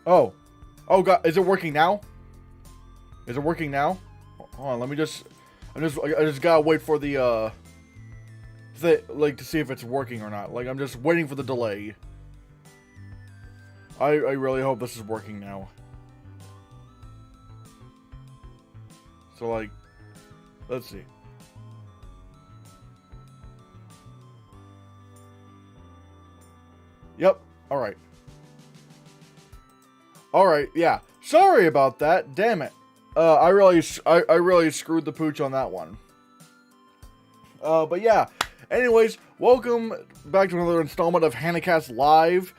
Oh. Oh, God. Is it working now? Is it working now? Hold on, let me just... I just gotta wait for the, like, to see if it's working or not. Like, I'm just waiting for the delay. I really hope this is working now. So, like, let's see. Yep. Alright. Alright, yeah. Sorry about that. Damn it. I really screwed the pooch on that one. But yeah. Anyways, welcome back to another installment of Hannahcast Live.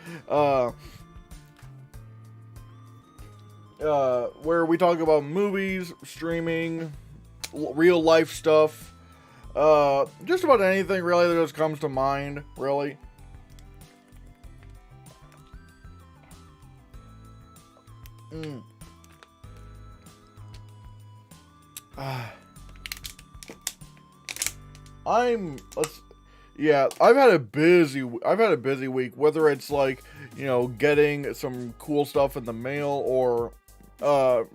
Where we talk about movies, streaming, real life stuff. Just about anything really that just comes to mind, really. I've had a busy week, whether it's like, you know, getting some cool stuff in the mail or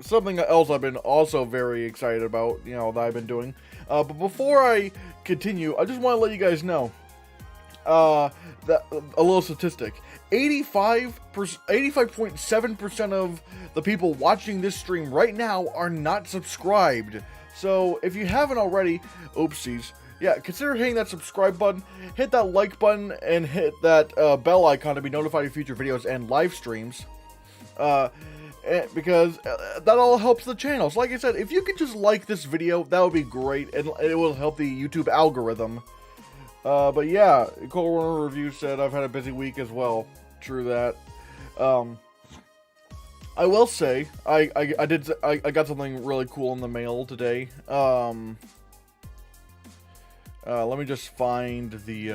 something else I've been also very excited about, you know, that I've been doing. But before I continue, I just want to let you guys know that a little statistic. 85.7% of the people watching this stream right now are not subscribed. So if you haven't already, oopsies. Yeah, consider hitting that subscribe button, hit that like button, and hit that bell icon to be notified of future videos and live streams. Because that all helps the channel. So like I said, if you could just like this video, that would be great, and it will help the YouTube algorithm. But yeah, Cold Warner Review said I've had a busy week as well. True that. I will say I got something really cool in the mail today. Let me just find the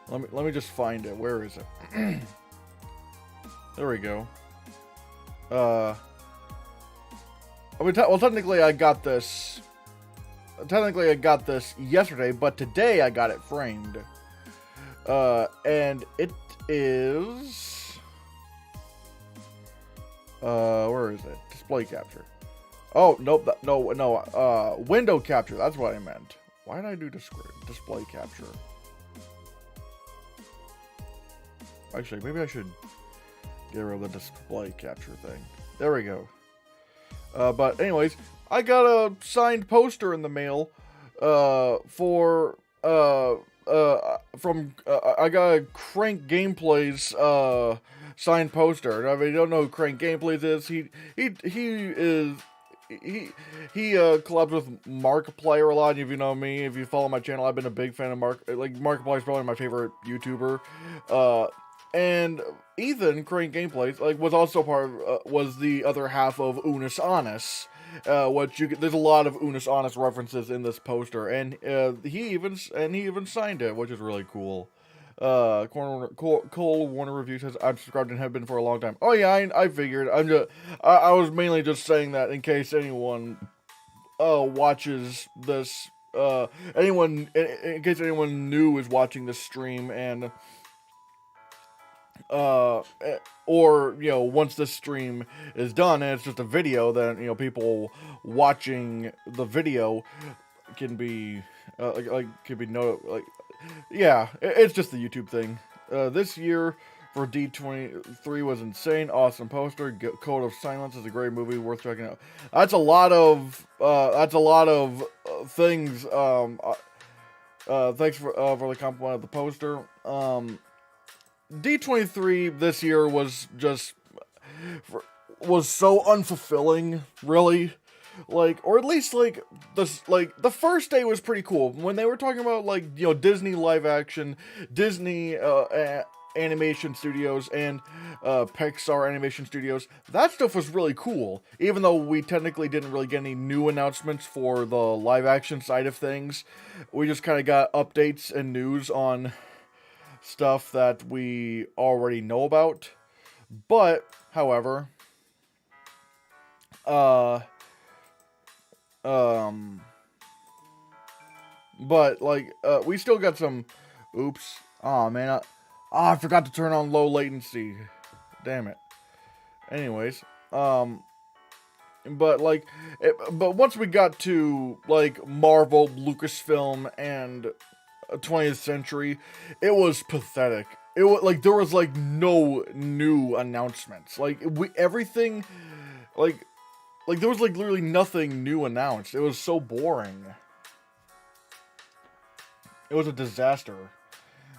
let me just find it. Where is it? There we go. I mean, well, technically I got this. Technically I got this yesterday, but today I got it framed. And it is where is it? Display capture. Oh, nope, no, window capture, that's what I meant. Why did I do display capture? Actually, maybe I should get rid of the display capture thing. There we go. But anyways, I got a signed poster in the mail, from, I got a Crank Gameplays, signed poster. I mean, you don't know who Crank Gameplays is. He collabs with Markiplier a lot. If you know me, if you follow my channel, I've been a big fan of Markiplier is probably my favorite YouTuber. And Ethan, Crank Gameplays, like, was also was the other half of Unus Annus. There's a lot of Unus Annus references in this poster, and he even signed it, which is really cool. Cole Warner Review says I'm subscribed and have been for a long time. Oh yeah, I figured. I was mainly just saying that in case anyone watches this. In case anyone new is watching this stream and or, you know, once this stream is done and it's just a video, then, you know, people watching the video can be yeah, it's just the YouTube thing. This year for D23 was insane. Awesome poster. Code of Silence is a great movie worth checking out. That's a lot of things. Thanks for the compliment of the poster. D23 this year was so unfulfilling, really. Like, or at least, like, the first day was pretty cool. When they were talking about, like, you know, Disney live action, Disney, animation studios, and, Pixar animation studios, that stuff was really cool. Even though we technically didn't really get any new announcements for the live action side of things, we just kind of got updates and news on stuff that we already know about. But, however, but, like, we still got some, oops, oh man, I forgot to turn on low latency. Damn it. Anyways, but like, but once we got to like Marvel, Lucasfilm, and 20th Century, it was pathetic. It was like there was like no new announcements. Like everything, like there was like literally nothing new announced. It was so boring. It was a disaster.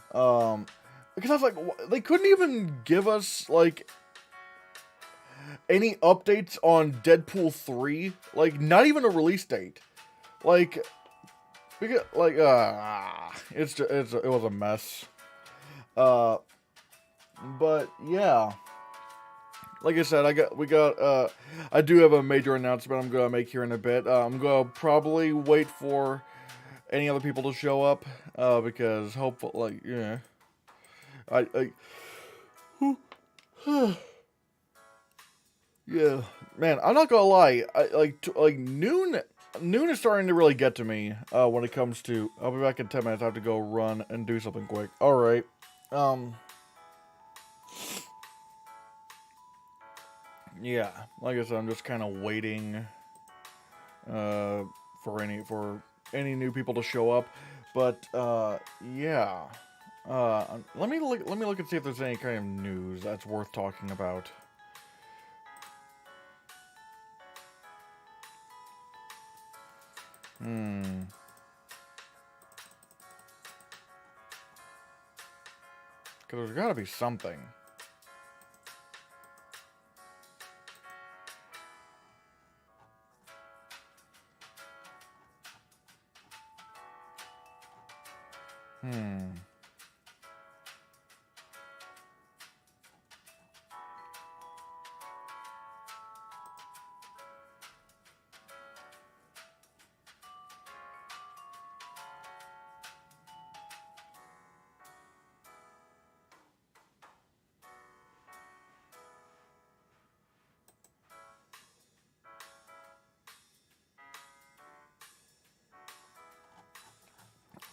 Because I was like, they couldn't even give us like any updates on Deadpool 3. Like, not even a release date. Like, we get like it was a mess. But yeah. Like I said, I do have a major announcement I'm gonna make here in a bit. I'm gonna probably wait for any other people to show up, because hopefully, like, yeah, yeah, man, I'm not gonna lie, noon is starting to really get to me, when it comes to, I'll be back in 10 minutes, I have to go run and do something quick. Alright, yeah, like I said, I'm just kind of waiting, for any new people to show up, but yeah. Let me look and see if there's any kind of news that's worth talking about. Because there's gotta be something.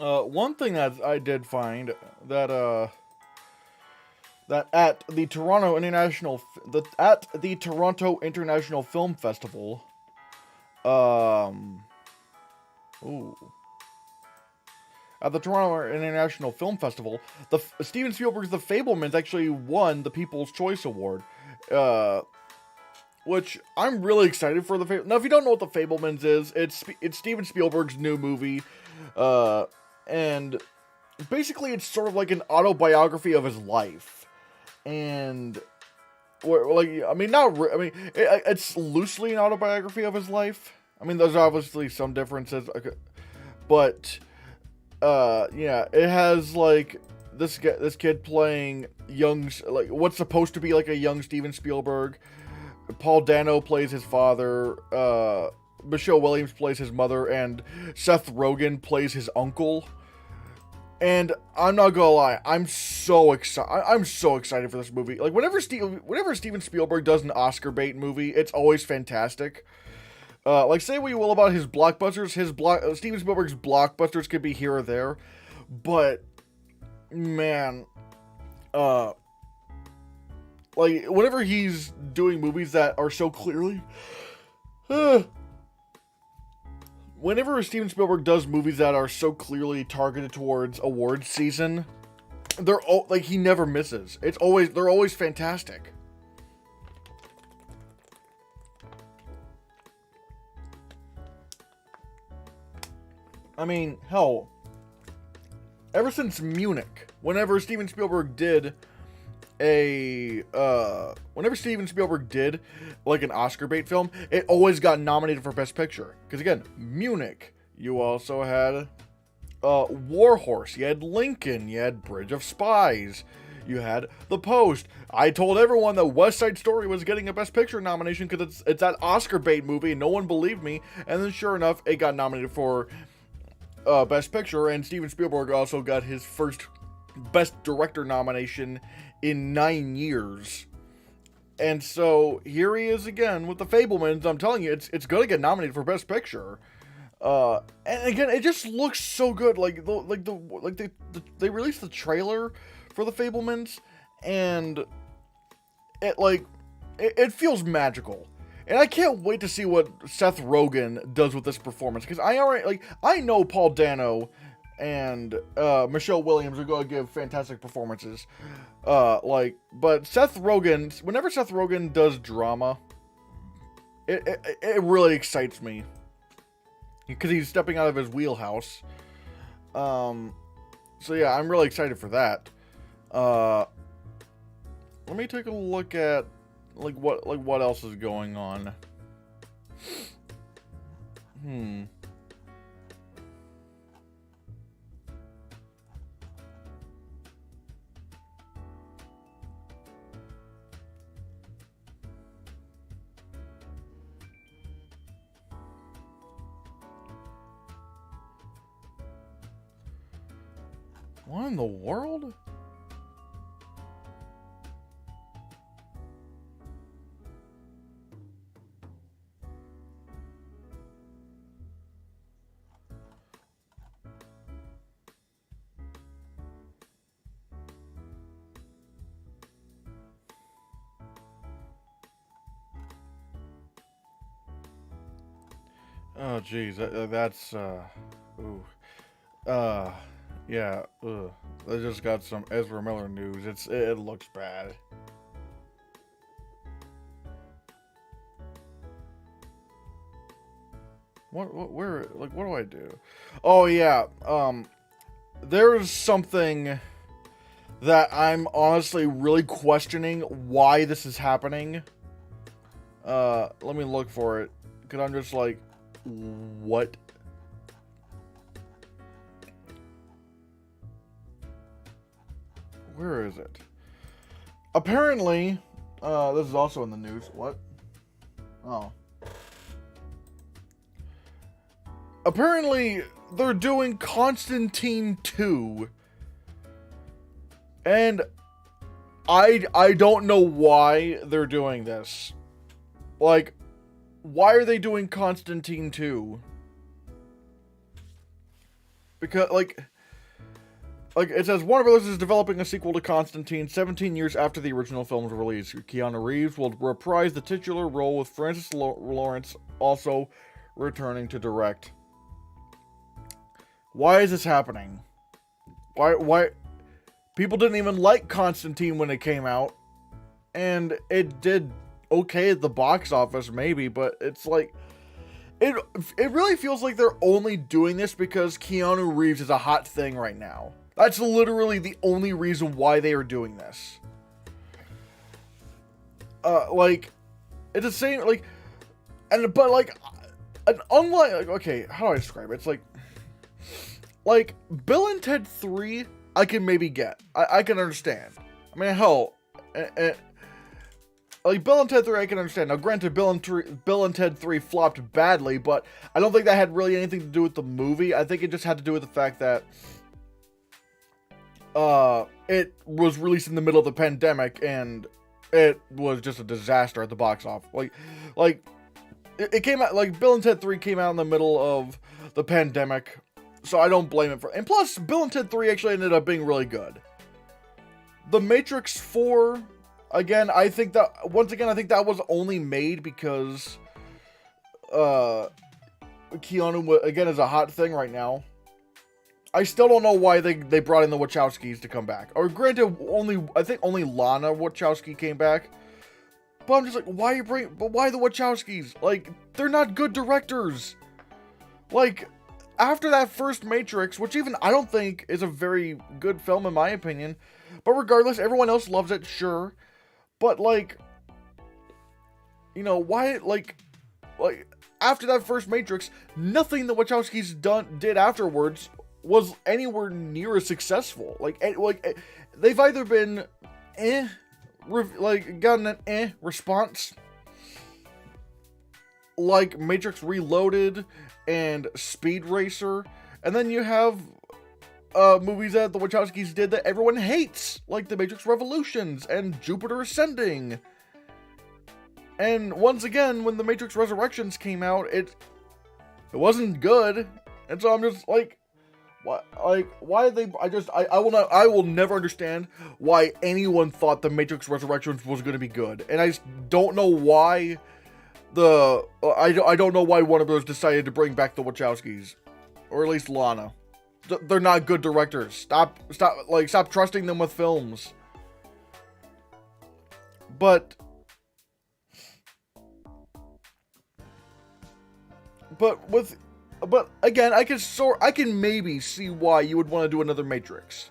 One thing that I did find that that at the Toronto International Film Festival, ooh, at the Toronto International Film Festival, Steven Spielberg's The Fablemans actually won the People's Choice Award, which I'm really excited for. Now, if you don't know what The Fablemans is, it's Steven Spielberg's new movie, and basically it's sort of like an autobiography of his life, and it's loosely an autobiography of his life. I mean, there's obviously some differences, but yeah, it has like this kid playing young, like what's supposed to be like a young Steven Spielberg. Paul Dano plays his father, Michelle Williams plays his mother, and Seth Rogen plays his uncle. And I'm not gonna lie, I'm so excited for this movie. Like, whenever Steven Spielberg does an Oscar bait movie, it's always fantastic. Like, say what you will about his blockbusters, Steven Spielberg's blockbusters could be here or there, but man, like, whenever he's doing movies that are so clearly, whenever Steven Spielberg does movies that are so clearly targeted towards awards season, he never misses. They're always fantastic. I mean, hell, ever since Munich, whenever Steven Spielberg did like an Oscar bait film, it always got nominated for Best Picture. Because again, Munich, you also had War Horse, you had Lincoln, you had Bridge of Spies, you had The Post. I told everyone that West Side Story was getting a Best Picture nomination because it's that Oscar bait movie, and no one believed me. And then sure enough, it got nominated for Best Picture, and Steven Spielberg also got his first Best Director nomination in 9 years. And so here he is again with The Fablemans. I'm telling you, it's gonna get nominated for Best Picture. And again, it just looks so good. They released the trailer for The Fablemans, and it feels magical. And I can't wait to see what Seth Rogen does with this performance, because I know Paul Dano and Michelle Williams are going to give fantastic performances. But Seth Rogen, whenever Seth Rogen does drama, it really excites me, because he's stepping out of his wheelhouse. So yeah, I'm really excited for that. Let me take a look at what else is going on. What in the world? Oh, geez, that's, ooh. Yeah, ugh. They just got some Ezra Miller news. It looks bad. Where, what do I do? Oh, yeah, there's something that I'm honestly really questioning why this is happening. Let me look for it, because I'm just like, what? Where is it? Apparently, this is also in the news. What? Oh. Apparently, they're doing Constantine 2. And I don't know why they're doing this. Like, why are they doing Constantine 2? Because, like it says, Warner Bros. Is developing a sequel to Constantine 17 years after the original film's release. Keanu Reeves will reprise the titular role, with Francis Lawrence also returning to direct. Why is this happening? Why? People didn't even like Constantine when it came out, and it did okay at the box office, maybe, but it's like, it really feels like they're only doing this because Keanu Reeves is a hot thing right now. That's literally the only reason why they are doing this. It's the same, unlike, okay, how do I describe it? It's like, Bill and Ted 3, I can maybe get. I can understand. I mean, hell, like, Bill and Ted 3, I can understand. Now, granted, Bill and Ted 3 flopped badly, but I don't think that had really anything to do with the movie. I think it just had to do with the fact that it was released in the middle of the pandemic, and it was just a disaster at the box office. It came out, like, Bill and Ted 3 came out in the middle of the pandemic, so I don't blame it for, and plus, Bill and Ted 3 actually ended up being really good. The Matrix 4, again, I think that was only made because, Keanu, again, is a hot thing right now. I still don't know why they brought in the Wachowskis to come back. Or granted, I think only Lana Wachowski came back. But I'm just like, why the Wachowskis? Like, they're not good directors. Like, after that first Matrix, which even I don't think is a very good film in my opinion, but regardless, everyone else loves it, sure. But like, you know, why, like after that first Matrix, nothing the Wachowskis did afterwards was anywhere near as successful. Like they've either been gotten an response, like Matrix Reloaded and Speed Racer, and then you have movies that the Wachowskis did that everyone hates, like The Matrix Revolutions and Jupiter Ascending. And once again, when The Matrix Resurrections came out, it wasn't good. And so I'm just like, Why they? I will never understand why anyone thought The Matrix Resurrections was going to be good, and I just don't know why I don't know why Warner Bros. Decided to bring back the Wachowskis, or at least Lana. They're not good directors. Stop trusting them with films. But again, I can maybe see why you would want to do another Matrix.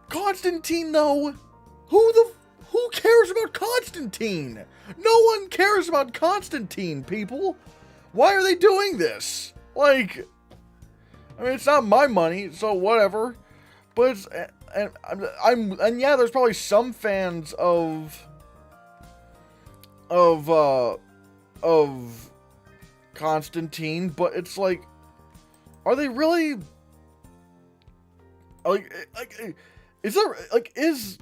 Constantine, though, who cares about Constantine? No one cares about Constantine, people. Why are they doing this? Like, I mean, it's not my money, so whatever. But it's, and yeah, there's probably some fans of Constantine, but it's like, are they really is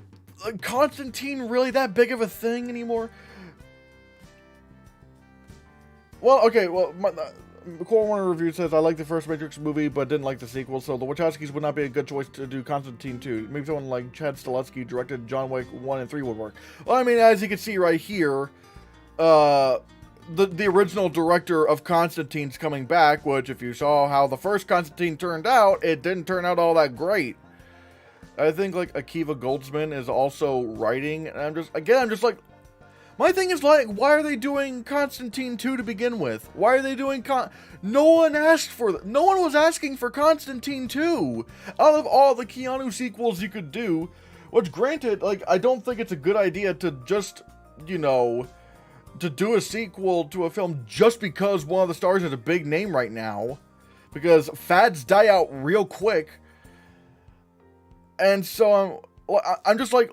Constantine really that big of a thing anymore? Well, okay, Core Warner Review says, I like the first Matrix movie, but didn't like the sequel, so the Wachowskis would not be a good choice to do Constantine 2. Maybe someone like Chad Stahelski directed John Wick 1 and 3 would work. Well, I mean, as you can see right here, the original director of Constantine's coming back, which if you saw how the first Constantine turned out, it didn't turn out all that great. I think, like, Akiva Goldsman is also writing, and I'm just like, my thing is, like, why are they doing Constantine 2 to begin with? Why are they doing no one was asking for Constantine 2! Out of all the Keanu sequels you could do, which granted, like, I don't think it's a good idea to just, to do a sequel to a film just because one of the stars is a big name right now. Because fads die out real quick. And so I'm just like,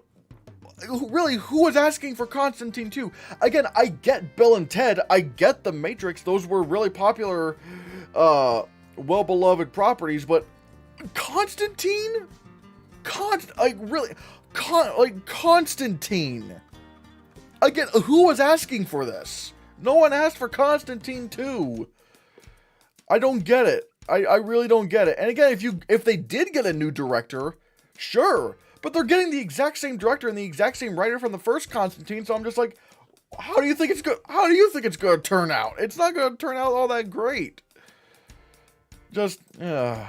really, who was asking for Constantine 2? Again, I get Bill and Ted, I get The Matrix, those were really popular, well-beloved properties, but Constantine? Constantine. Again, who was asking for this? No one asked for Constantine 2. I don't get it. I really don't get it. And again, if they did get a new director, sure. But they're getting the exact same director and the exact same writer from the first Constantine, so I'm just like, how do you think it's going to turn out? It's not going to turn out all that great. Just, I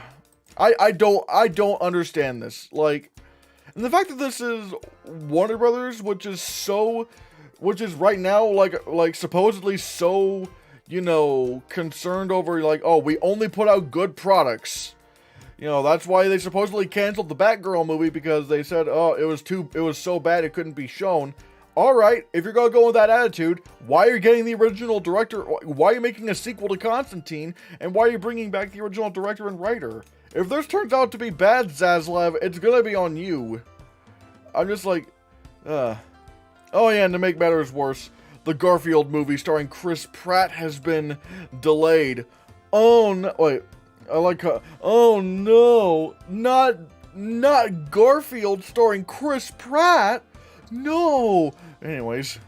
don't understand this. Like, and the fact that this is Warner Brothers, which is right now, like supposedly so, concerned over, like, oh, we only put out good products. That's why they supposedly canceled the Batgirl movie, because they said, oh, it was so bad it couldn't be shown. Alright, if you're gonna go with that attitude, why are you getting the original director, why are you making a sequel to Constantine, and why are you bringing back the original director and writer? If this turns out to be bad, Zaslav, it's gonna be on you. I'm just like, Oh yeah, and to make matters worse, the Garfield movie starring Chris Pratt has been delayed. Oh no, wait. Oh no, not Garfield starring Chris Pratt. No. Anyways,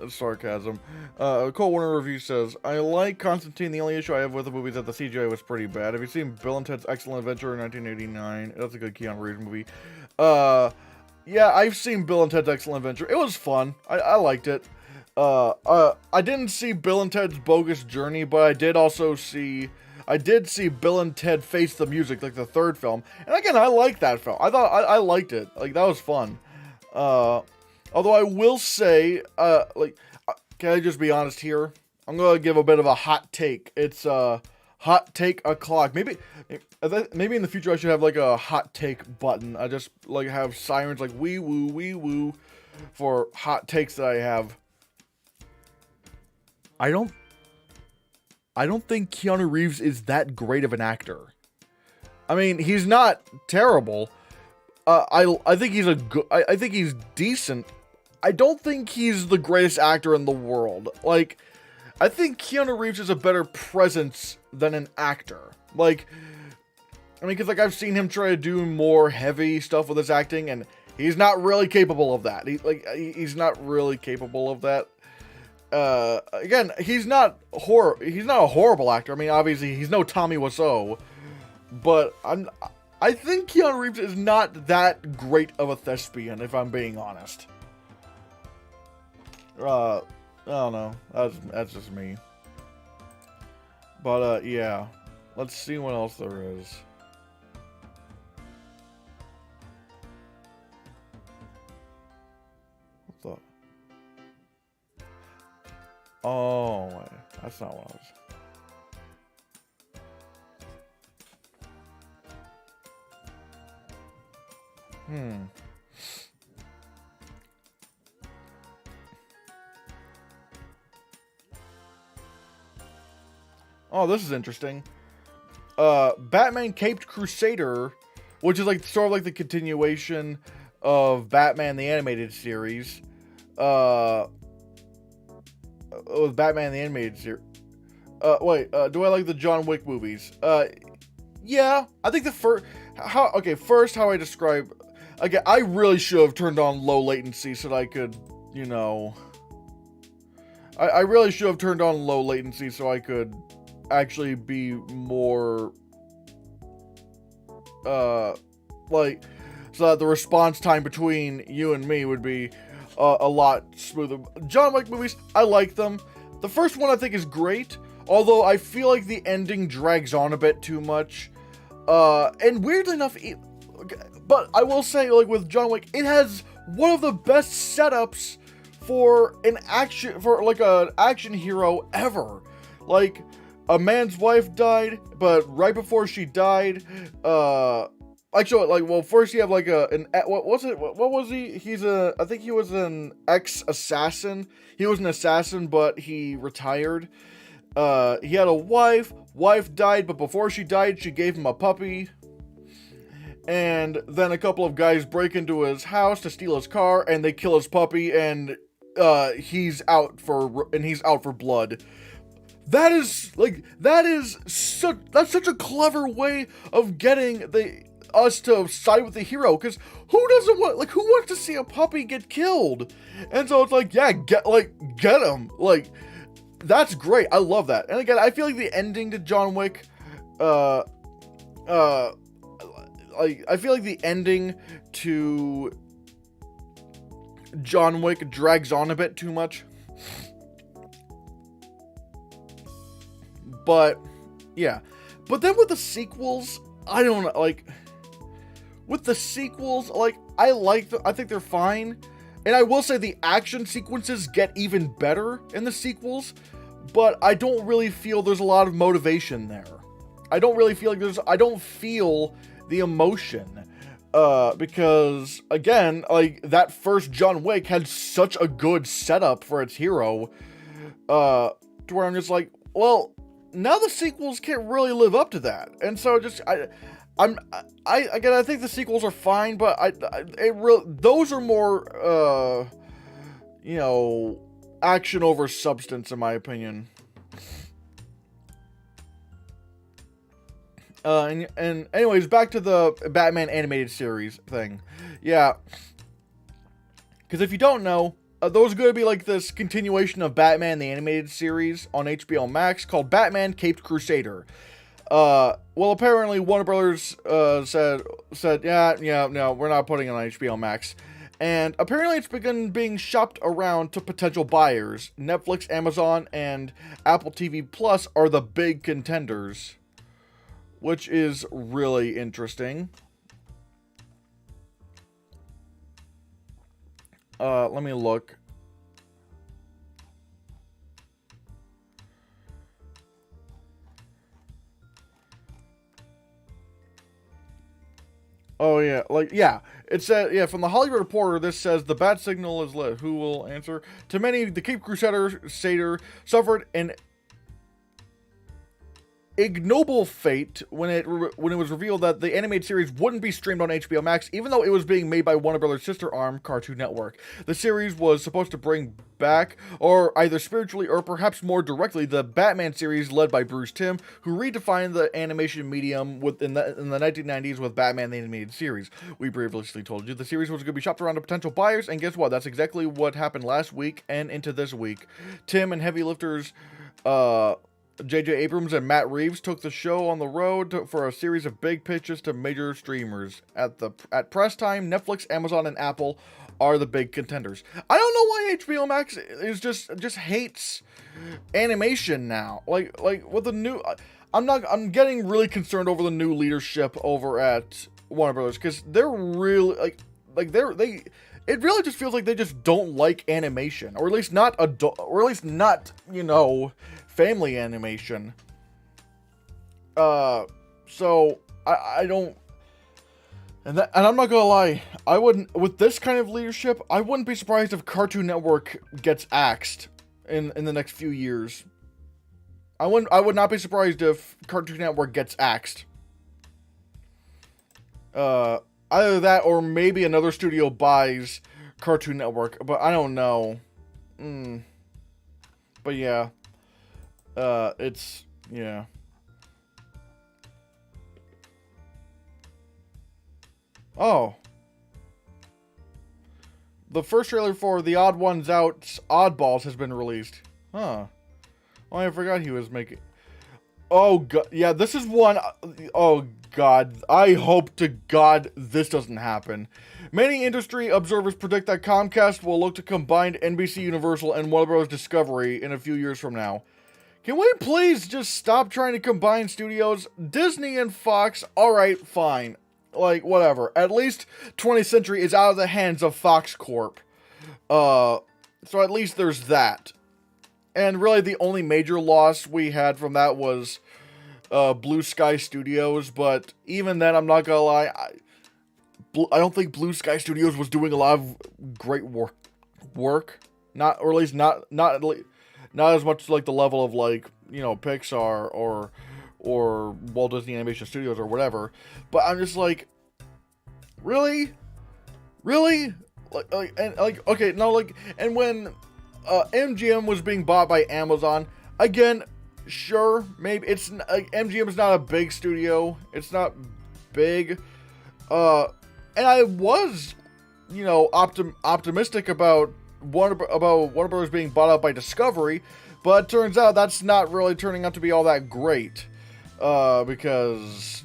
sarcasm. Cold Warner Review says, I like Constantine. The only issue I have with the movie is that the CGI was pretty bad. Have you seen Bill and Ted's Excellent Adventure in 1989? That's a good Keanu Reeves movie. Yeah, I've seen Bill and Ted's Excellent Adventure. It was fun. I liked it. I didn't see Bill and Ted's Bogus Journey, but I did see Bill and Ted Face the Music, like the third film. And again, I liked that film. I thought I liked it. Like, that was fun. Although I will say, can I just be honest here? I'm going to give a bit of a hot take. It's, hot take o'clock. Maybe in the future I should have, like, a hot take button. I just, like, have sirens, like, wee woo, for hot takes that I have. I don't think Keanu Reeves is that great of an actor. I mean, he's not terrible. I think he's I think he's decent. I don't think he's the greatest actor in the world. Like, I think Keanu Reeves is a better presence than an actor. Like, I mean, because, like, I've seen him try to do more heavy stuff with his acting, and he's not really capable of that. He's not really capable of that. Again, he's not a horrible actor. I mean, obviously, he's no Tommy Wiseau. but I think Keanu Reeves is not that great of a thespian, if I'm being honest. I don't know. That's just me. But, yeah. Let's see what else there is. What the? Oh, wait. That's not what I was... Oh, this is interesting. Batman Caped Crusader, which is like sort of like the continuation of Batman the Animated Series. With Batman the Animated Series. Do I like the John Wick movies? Yeah, I think the first... First, how I describe... Again, I really should have turned on low latency so that I could, you know... I really should have turned on low latency so I could actually be more... so that the response time between you and me would be a lot smoother. John Wick movies, I like them. The first one I think is great, although I feel like the ending drags on a bit too much. And weirdly enough... But I will say, like, with John Wick, it has one of the best setups for an action hero ever. Like, a man's wife died, but right before she died, actually, like, well, first you have, like, what was he? I think he was an ex-assassin. He was an assassin, but he retired. He had a wife died, but before she died, she gave him a puppy. And then a couple of guys break into his house to steal his car, and they kill his puppy, and he's out for blood. That's such a clever way of getting us to side with the hero, because who wants to see a puppy get killed? And so it's like, yeah, get him. Like, that's great. I love that. And again, I feel like the ending to John Wick, I feel like the ending to John Wick drags on a bit too much. But, yeah. But then with the sequels, I don't know, like... With the sequels, like, I think they're fine. And I will say the action sequences get even better in the sequels. But I don't really feel there's a lot of motivation there. I don't feel the emotion, because again, like, that first John Wick had such a good setup for its hero, to where I'm just like, well, now the sequels can't really live up to that, and so just I think the sequels are fine, but those are more, action over substance, in my opinion. And anyways, back to the Batman animated series thing. Yeah. Because if you don't know, those are going to be like this continuation of Batman the Animated Series on HBO Max called Batman Caped Crusader. Well, apparently Warner Brothers said, no, we're not putting it on HBO Max. And apparently it's begun being shopped around to potential buyers. Netflix, Amazon, and Apple TV Plus are the big contenders, which is really interesting. Let me look. Oh, yeah. It said, from the Hollywood Reporter, this says, the bat signal is lit. Who will answer? To many, the Caped Crusader suffered an ignoble fate when it was revealed that the animated series wouldn't be streamed on HBO Max, even though it was being made by Warner Brothers' sister arm, Cartoon Network. The series was supposed to bring back, or either spiritually or perhaps more directly, the Batman series led by Bruce Timm, who redefined the animation medium in the 1990s with Batman the Animated Series. We previously told you the series was going to be shopped around to potential buyers, and guess what? That's exactly what happened last week and into this week. Timm and heavy lifters, J.J. Abrams and Matt Reeves took the show on the road for a series of big pitches to major streamers. At press time, Netflix, Amazon, and Apple are the big contenders. I don't know why HBO Max is just hates animation now. Like with the new, I'm getting really concerned over the new leadership over at Warner Brothers, because they're really it really just feels like they just don't like animation, or at least not adult, or at least not, you know, family animation. So I don't, and I'm not gonna lie, I wouldn't, with this kind of leadership, I wouldn't be surprised if Cartoon Network gets axed in the next few years. I would not be surprised if Cartoon Network gets axed. Either that, or maybe another studio buys Cartoon Network, but I don't know. But yeah. It's, yeah. Oh. The first trailer for The Odd Ones Out's Oddballs has been released. Huh. Oh, I forgot he was making... Oh, God. Yeah, this is one... Oh, God. I hope to God this doesn't happen. Many industry observers predict that Comcast will look to combine NBC Universal and Warner Bros. Discovery in a few years from now. Can we please just stop trying to combine studios? Disney and Fox, alright, fine. Like, whatever. At least 20th Century is out of the hands of Fox Corp. So at least there's that. And really the only major loss we had from that was Blue Sky Studios, but even then, I'm not gonna lie, I don't think Blue Sky Studios was doing a lot of great work. Not, or at least not as much like the level of, like, you know, Pixar or Walt Disney Animation Studios or whatever. But I'm just like, really? Okay, no, like, and when MGM was being bought by Amazon, again, sure, maybe it's like, MGM is not a big studio. It's not big. And I was, you know, optimistic about Warner Bros. Being bought out by Discovery, but it turns out that's not really turning out to be all that great. Because,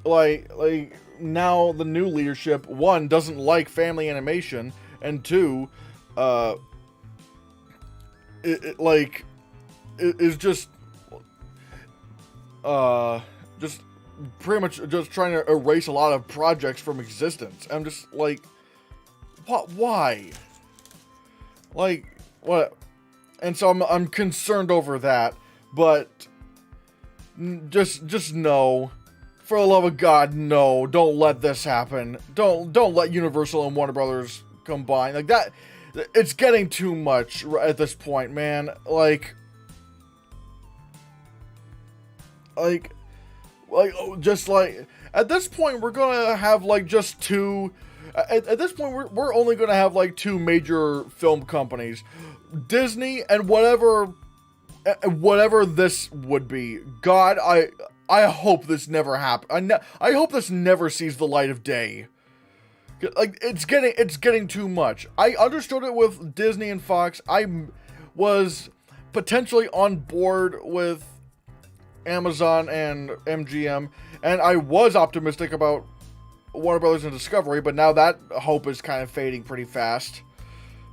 like now the new leadership, one, doesn't like family animation, and two, is just pretty much just trying to erase a lot of projects from existence. I'm just like, what? Why? Like, what? And so I'm concerned over that. But just no, for the love of God, no! Don't let this happen. Don't let Universal and Warner Brothers combine like that. It's getting too much at this point, man. Like, just like, at this point, we're gonna have, like, just two, at this point, we're only gonna have, like, two major film companies. Disney and whatever this would be. God, I hope this never happens. I hope this never sees the light of day. Like, it's getting too much. I understood it with Disney and Fox. I was potentially on board with Amazon and MGM, and I was optimistic about Warner Brothers and Discovery, but now that hope is kind of fading pretty fast.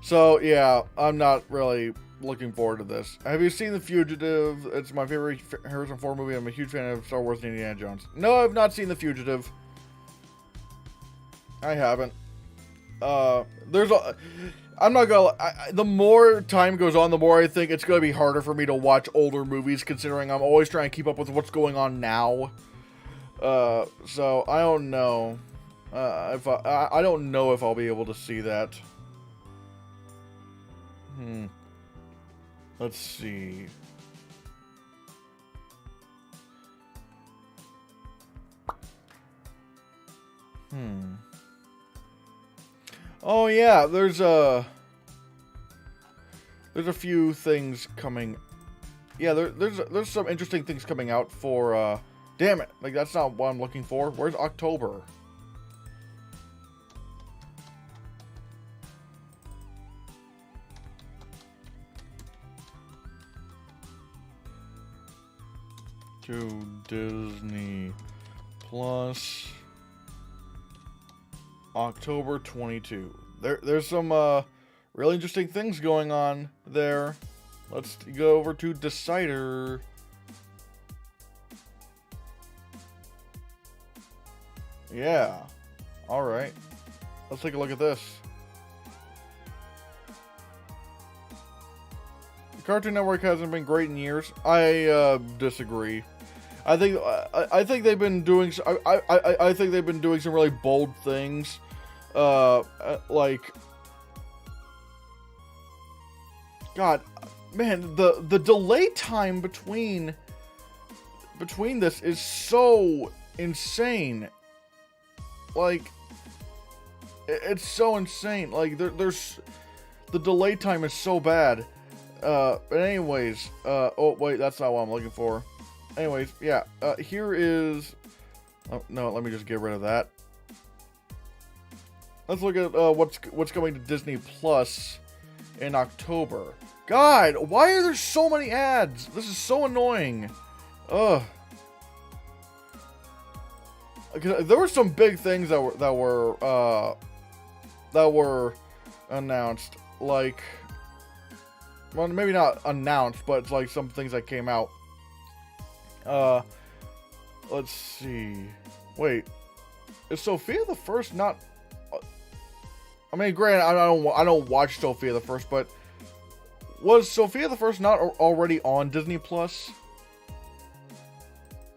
So yeah, I'm not really looking forward to this. Have you seen The Fugitive? It's my favorite Harrison Ford movie. I'm a huge fan of Star Wars and Indiana Jones. No, I've not seen The Fugitive. I haven't. I'm not gonna. The more time goes on, the more I think it's gonna be harder for me to watch older movies, considering I'm always trying to keep up with what's going on now. So I don't know. I don't know if I'll be able to see that. Let's see. Oh yeah, there's a few things coming. Yeah, there's some interesting things coming out for damn it, like that's not what I'm looking for. Where's October? to Disney Plus October 22. There's some really interesting things going on there. Let's go over to Decider. Yeah. All right. Let's take a look at this. The Cartoon Network hasn't been great in years. I disagree. I think they've been doing. I think they've been doing some really bold things. Like, God, man, the delay time between this is so insane. Like, it's so insane. Like, there's the delay time is so bad. But anyways, oh wait, that's not what I'm looking for. Anyways, yeah, here is. Oh no, let me just get rid of that. Let's look at what's coming to Disney Plus in October. God, why are there so many ads? This is so annoying. Ugh. There were some big things that were announced, like, well, maybe not announced, but it's like some things that came out. Let's see. Wait, is Sophia the First not? I mean, granted, I don't watch Sophia the First, but was Sophia the First not already on Disney Plus?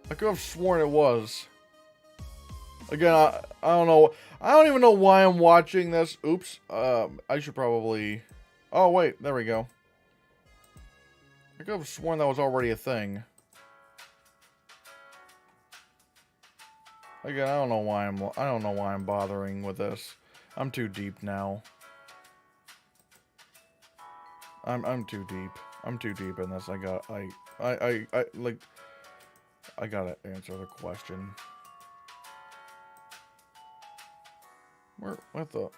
I could have sworn it was. Again, I don't know. I don't even know why I'm watching this. Oops. I should probably. Oh wait, there we go. I could have sworn that was already a thing. Again, I don't know why I'm bothering with this. I'm too deep now. I'm too deep. I'm too deep in this. I gotta answer the question. What the?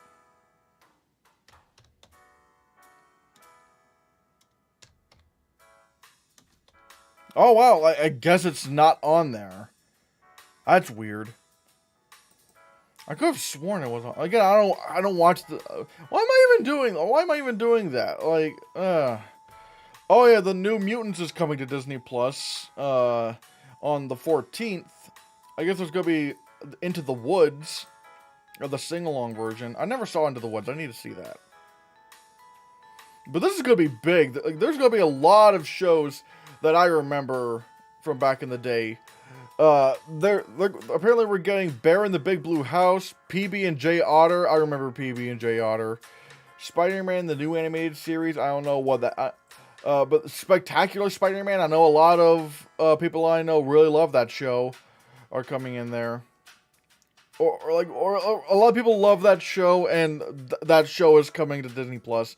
Oh wow, I guess it's not on there. That's weird. I could have sworn it was on. Again, I don't watch the. Why am I even doing that? Like, oh yeah, the New Mutants is coming to Disney Plus on the 14th. I guess there's gonna be Into the Woods, or the sing-along version. I never saw Into the Woods. I need to see that. But this is gonna be big. There's gonna be a lot of shows that I remember from back in the day. Apparently we're getting Bear in the Big Blue House, PB&J Otter. I remember PB&J Otter. Spider-Man, the new animated series. I don't know what that. But Spectacular Spider-Man. I know a lot of people I know really love that show. Are coming in there. Or a lot of people love that show, and that show is coming to Disney Plus.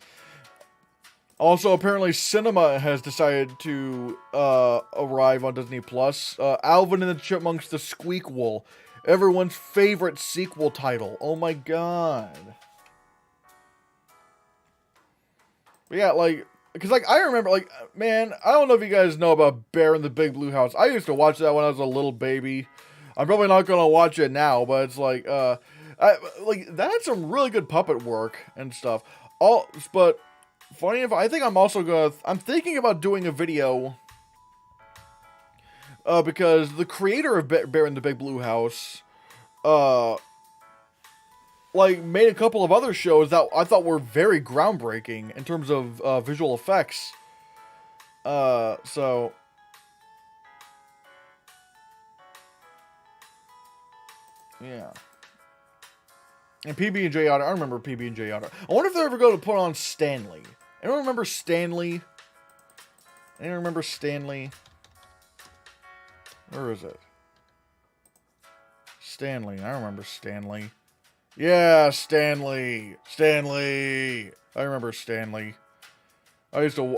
Also, apparently, Cinema has decided to arrive on Disney Plus. Alvin and the Chipmunks: The Squeakquel, everyone's favorite sequel title. Oh my god! But yeah, like, because like I remember, like, man, I don't know if you guys know about Bear in the Big Blue House. I used to watch that when I was a little baby. I'm probably not gonna watch it now, but it's like, that had some really good puppet work and stuff. But funny enough, I think I'm thinking about doing a video, because the creator of Bear in the Big Blue House, like, made a couple of other shows that I thought were very groundbreaking in terms of visual effects. So. Yeah. And PB&J Otter. I remember PB&J Otter. I wonder if they're ever going to put on Stanley. Anyone remember Stanley? Anyone remember Stanley? Where is it? Stanley. I remember Stanley. Yeah, Stanley. Stanley. I remember Stanley. I used to.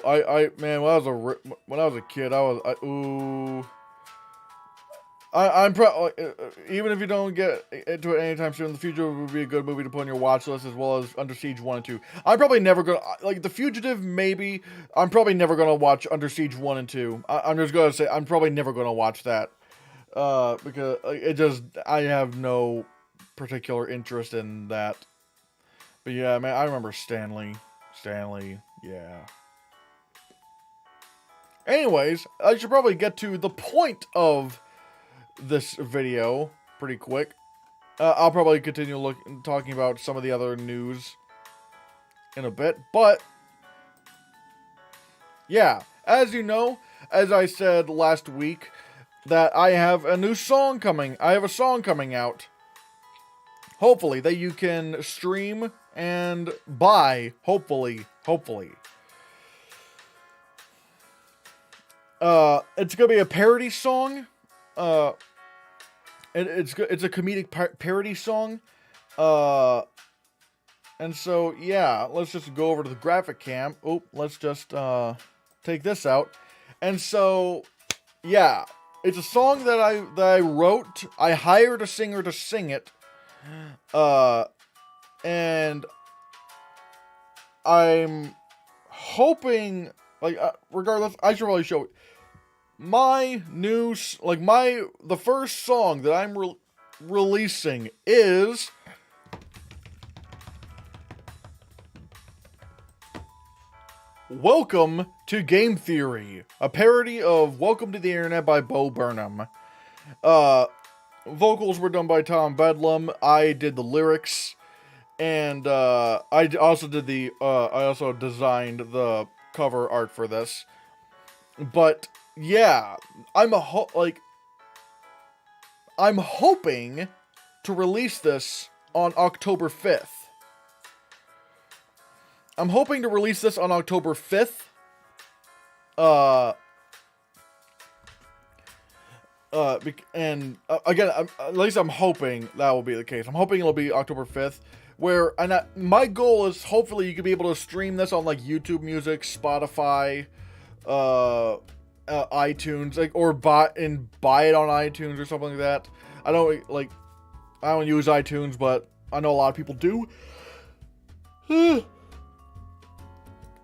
Man, when I was a kid, ooh. I'm even if you don't get into it anytime soon, The Fugitive would be a good movie to put on your watch list, as well as Under Siege 1 and 2. I'm probably never gonna like The Fugitive. Maybe I'm probably never gonna watch Under Siege 1 and 2. I'm just gonna say I'm probably never gonna watch that because it just I have no particular interest in that. But yeah, man, I remember Stanley. Yeah. Anyways, I should probably get to the point of this video pretty quick. I'll probably continue talking about some of the other news in a bit, but yeah, as you know, as I said last week, that I have a new song coming. I have a song coming out. Hopefully, that you can stream and buy. Hopefully. It's gonna be a parody song. It's a comedic parody song. And so yeah, let's just go over to the graphic cam. Oh, let's just take this out. And so yeah, it's a song that I wrote. I hired a singer to sing it. And I'm hoping, like, regardless, I should probably show it. My new, the first song that I'm releasing is Welcome to Game Theory, a parody of Welcome to the Internet by Bo Burnham. Vocals were done by Penn Badgley. I did the lyrics, and I also designed the cover art for this. But yeah, I'm hoping to release this on October 5th. I'm hoping to release this on October 5th. Again, at least I'm hoping that will be the case. I'm hoping it'll be October 5th. My goal is hopefully you can be able to stream this on like YouTube Music, Spotify, iTunes, or buy it on iTunes or something like that. I don't use iTunes, but I know a lot of people do.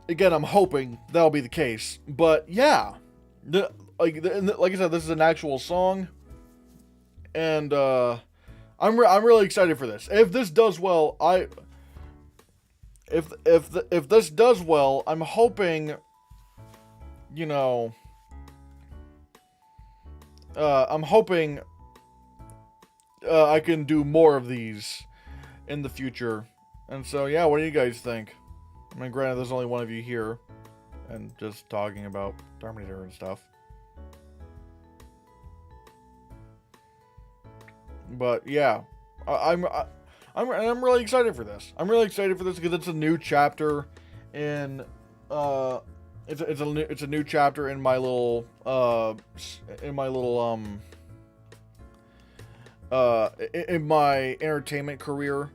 Again, I'm hoping that'll be the case. But yeah, like I said, this is an actual song, and I'm really excited for this. If this does well, if this does well, I'm hoping, you know, I'm hoping I can do more of these in the future. And so yeah, what do you guys think? I mean, granted, there's only one of you here, and just talking about Terminator and stuff. But yeah, I'm really excited for this. I'm really excited for this because it's a new chapter in it's a new chapter in my little in my entertainment career.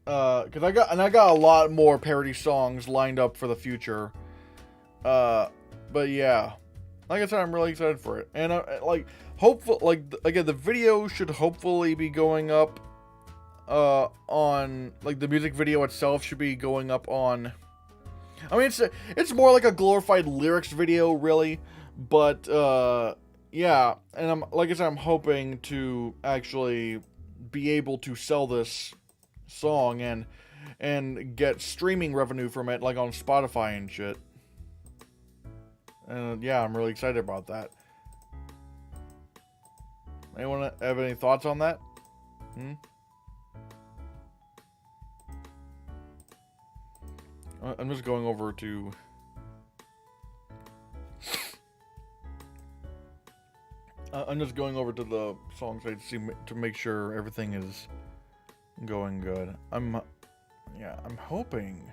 Because I got a lot more parody songs lined up for the future. But yeah, like I said, I'm really excited for it, and again, the video should hopefully be going up on, like, the music video itself should be going up on. I mean, it's more like a glorified lyrics video, really, but yeah, and like I said, I'm hoping to actually be able to sell this song and get streaming revenue from it, like on Spotify and shit. And yeah, I'm really excited about that. Anyone have any thoughts on that? I'm just going over to the song site to make sure everything is going good. I'm hoping.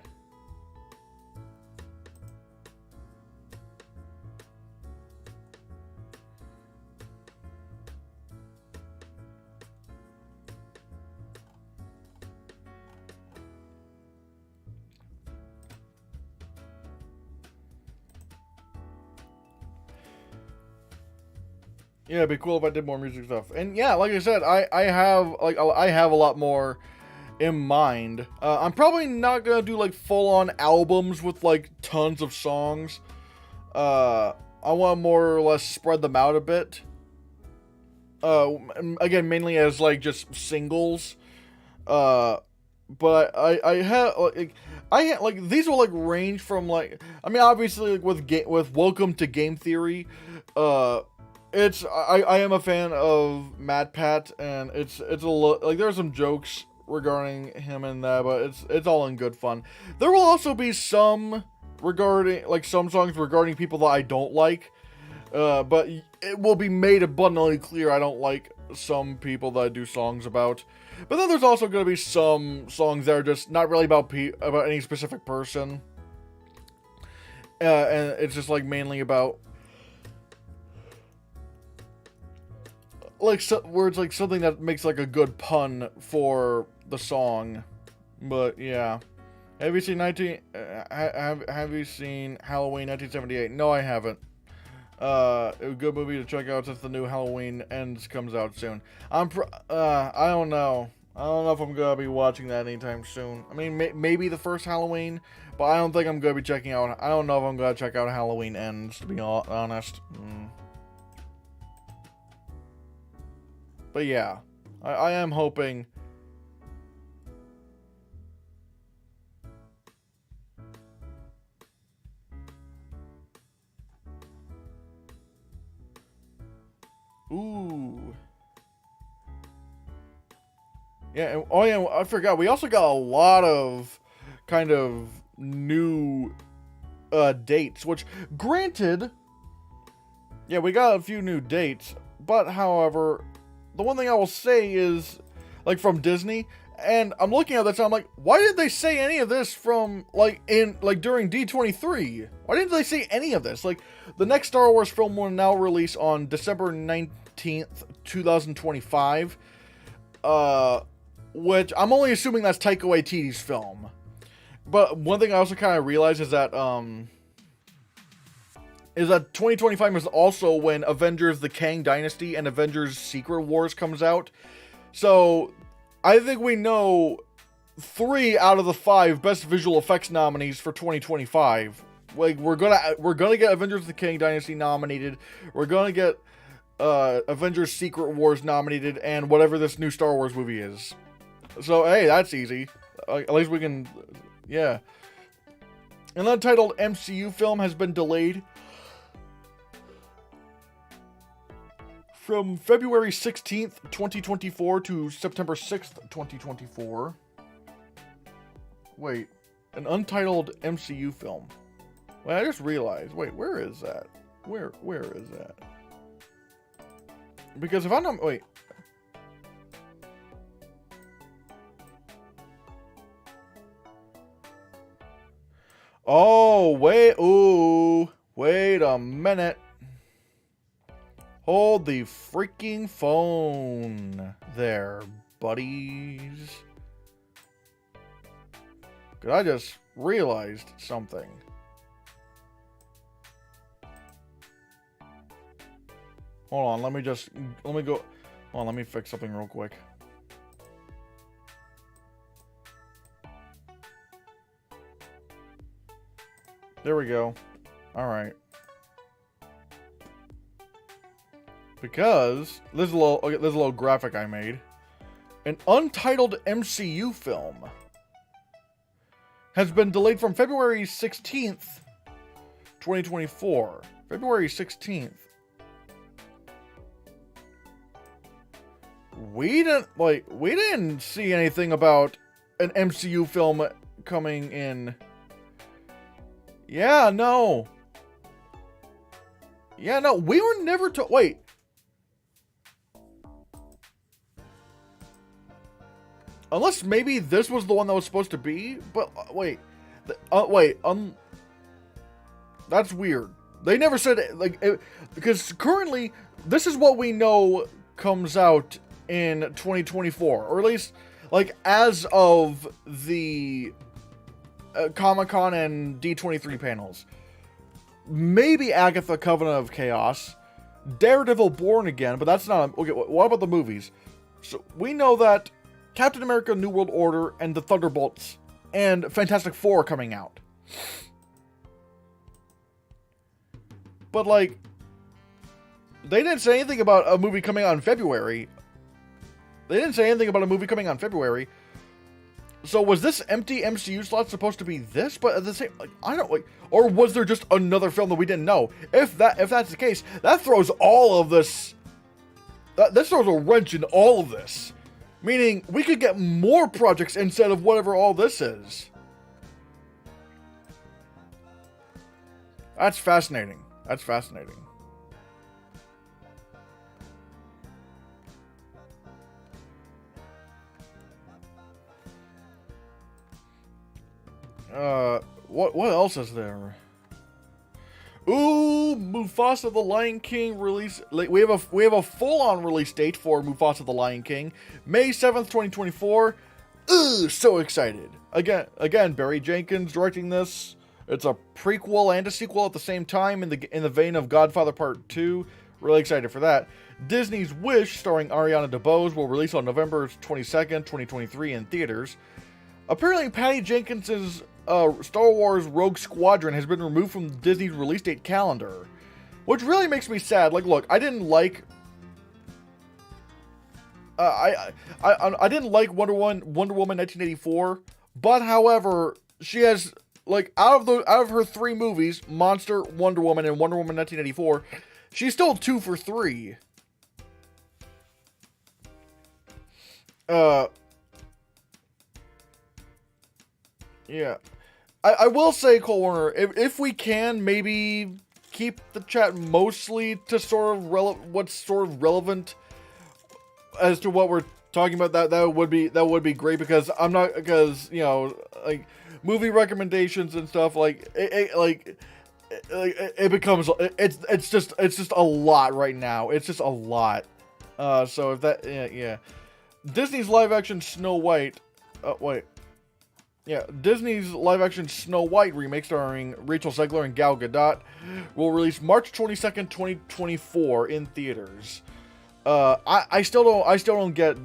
Yeah, it'd be cool if I did more music stuff. And yeah, like I said, I have a lot more in mind. I'm probably not gonna do like full-on albums with like tons of songs. I want to more or less spread them out a bit. Again, mainly as like just singles. But I have like these will like range from like, I mean, obviously like with Welcome to Game Theory, I am a fan of Matt Pat, and it's like there are some jokes regarding him in that, but it's all in good fun. There will also be some songs regarding people that I don't like, but it will be made abundantly clear I don't like some people that I do songs about. But then there's also going to be some songs that are just not really about any specific person, and it's just like mainly about like where it's like something that makes like a good pun for the song. But yeah, have you seen have you seen Halloween 1978? No, I haven't. A good movie to check out since the new Halloween Ends comes out soon. I don't know. I don't know if I'm gonna be watching that anytime soon. I mean, maybe the first Halloween, but I don't think I'm gonna be checking out. I don't know if I'm gonna check out Halloween Ends, to be honest. But yeah, I am hoping. Ooh. Yeah, and, oh yeah, I forgot. We also got a lot of kind of new dates, which, granted, yeah, we got a few new dates, but however, the one thing I will say is, like, from Disney, and I'm looking at this and I'm like, why did they say any of this from, during D23? Why didn't they say any of this? Like, the next Star Wars film will now release on December 19th, 2025, which I'm only assuming that's Taika Waititi's film. But one thing I also kind of realized is that 2025 is also when Avengers: The Kang Dynasty and Avengers: Secret Wars comes out. So I think we know 3 out of the 5 best visual effects nominees for 2025. Like, we're gonna get Avengers: The Kang Dynasty nominated. We're gonna get Avengers: Secret Wars nominated, and whatever this new Star Wars movie is. So hey, that's easy. At least we can, yeah. An untitled MCU film has been delayed from February 16th, 2024 to September 6th, 2024. Wait, an untitled MCU film. Wait, I just realized. Wait, where is that? Where is that? Because if I'm not... Wait. Oh, wait. Ooh. Wait a minute. Hold the freaking phone there, buddies. Because I just realized something. Hold on, let me go. Hold on, let me fix something real quick. There we go. Alright. Because this is a little graphic I made. An untitled MCU film has been delayed from February 16th, 2024. February 16th. We didn't see anything about an MCU film coming in. Yeah, no. Yeah, no, we were never told. Wait. Unless maybe this was the one that was supposed to be, but wait. That's weird. They never said because currently this is what we know comes out in 2024, or at least like as of the Comic-Con and D23 panels. Maybe Agatha: Covenant of Chaos, Daredevil Born Again, but that's not... Okay, what about the movies? So, we know that Captain America New World Order and the Thunderbolts and Fantastic Four are coming out. But, like, they didn't say anything about a movie coming out in February. So was this empty MCU slot supposed to be this? But at the same, like, I don't like, or was there just another film that we didn't know? If that's the case, that throws all of this. That throws a wrench in all of this. Meaning we could get more projects instead of whatever all this is. That's fascinating. That's fascinating. What else is there? Ooh, Mufasa the Lion King release. We have a full-on release date for Mufasa the Lion King, May 7th, 2024. Ooh, so excited. Again, Barry Jenkins directing this. It's a prequel and a sequel at the same time in the vein of Godfather Part 2. Really excited for that. Disney's Wish, starring Ariana DeBose, will release on November 22nd, 2023 in theaters. Apparently, Patty Jenkins' Star Wars Rogue Squadron has been removed from Disney's release date calendar, which really makes me sad. Like, look, I didn't like I didn't like Wonder Woman 1984, but however, she has, like, out of her 3 movies, Monster, Wonder Woman, and Wonder Woman 1984, she's still 2 for 3. Yeah. I will say, Cole Warner, if we can, maybe keep the chat mostly to sort of what's sort of relevant as to what we're talking about. That would be great, because you know, like, movie recommendations and stuff, like it becomes, it's just a lot right now. It's just a lot. So if that, yeah. Disney's live action Snow White. Disney's live-action Snow White remake starring Rachel Zegler and Gal Gadot will release March 22nd, 2024 in theaters. I still don't get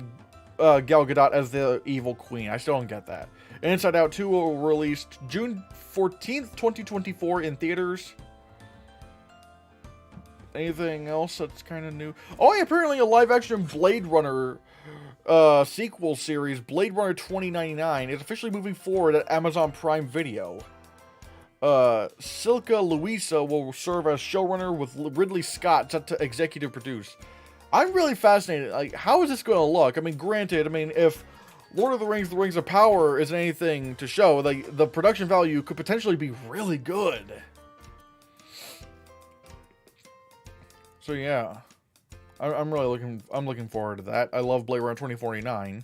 Gal Gadot as the evil queen. I still don't get that. Inside Out 2 will release June 14th, 2024 in theaters. Anything else that's kind of new? Oh, yeah, apparently a live-action Blade Runner sequel series, Blade Runner 2099, is officially moving forward at Amazon Prime Video. Silka Luisa will serve as showrunner, with Ridley Scott set to executive produce. I'm really fascinated. Like, how is this going to look? I mean, granted, if Lord of the Rings, The Rings of Power isn't anything to show, like, the production value could potentially be really good. So yeah. I'm looking forward to that. I love Blade Runner 2049.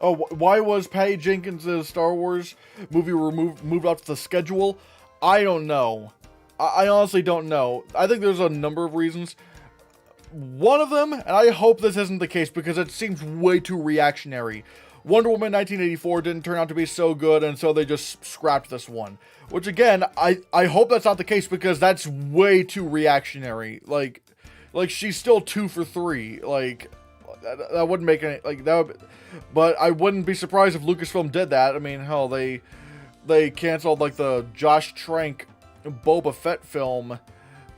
Oh, why was Patty Jenkins' Star Wars movie moved off the schedule? I don't know. I honestly don't know. I think there's a number of reasons. One of them, and I hope this isn't the case because it seems way too reactionary. Wonder Woman 1984 didn't turn out to be so good, and so they just scrapped this one. Which, again, I hope that's not the case, because that's way too reactionary. Like she's still 2 for 3. Like, that wouldn't make any, like, that would, but I wouldn't be surprised if Lucasfilm did that. I mean, hell, they canceled, like, the Josh Trank Boba Fett film,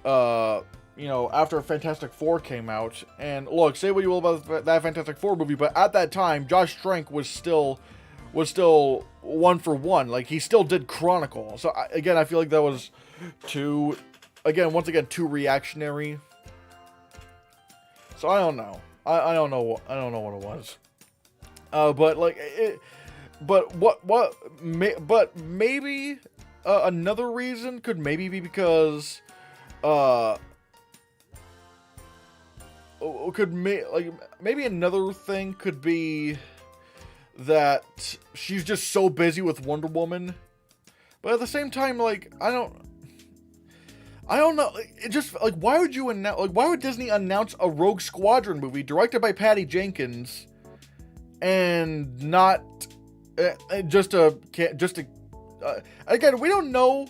you know, after Fantastic Four came out. And look, say what you will about that Fantastic Four movie, but at that time, Josh Trank was still 1 for 1. Like, he still did Chronicle. So again, I feel like that was once again, too reactionary. So I don't know. I don't know what it was. But like it. But maybe another reason could maybe be because maybe another thing could be that she's just so busy with Wonder Woman. But at the same time, like, I don't I don't know. It just like why would why would Disney announce a Rogue Squadron movie directed by Patty Jenkins and not again, we don't know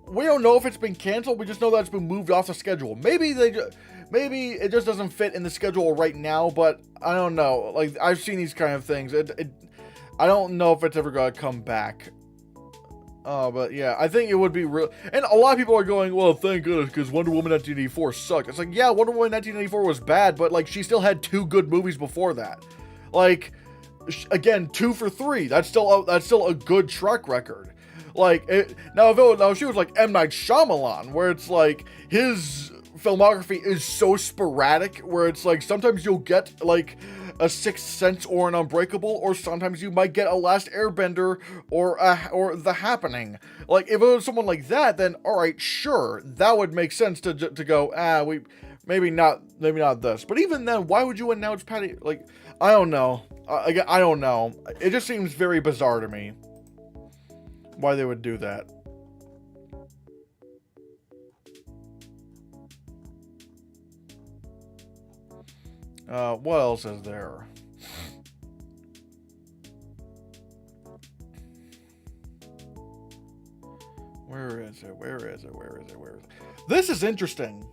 if it's been canceled. We just know that it's been moved off the schedule. Maybe it just doesn't fit in the schedule right now, but I don't know. Like, I've seen these kind of things. I don't know if it's ever gonna come back. But yeah, I think it would be real. And a lot of people are going, well, thank goodness, because Wonder Woman 1984 sucked. It's like, yeah, Wonder Woman 1984 was bad, but like, she still had 2 good movies before that. Like, again, 2 for 3. That's still a good track record. Like, now she was like M. Night Shyamalan, where it's like, his filmography is so sporadic, where it's like, sometimes you'll get, like, a Sixth Sense or an Unbreakable, or sometimes you might get a Last Airbender or The Happening. Like, if it was someone like that, then alright, sure, that would make sense to go, maybe not this. But even then, why would you announce Patty? Like, I don't know. I don't know. It just seems very bizarre to me why they would do that. What else is there? Where is it? This is interesting.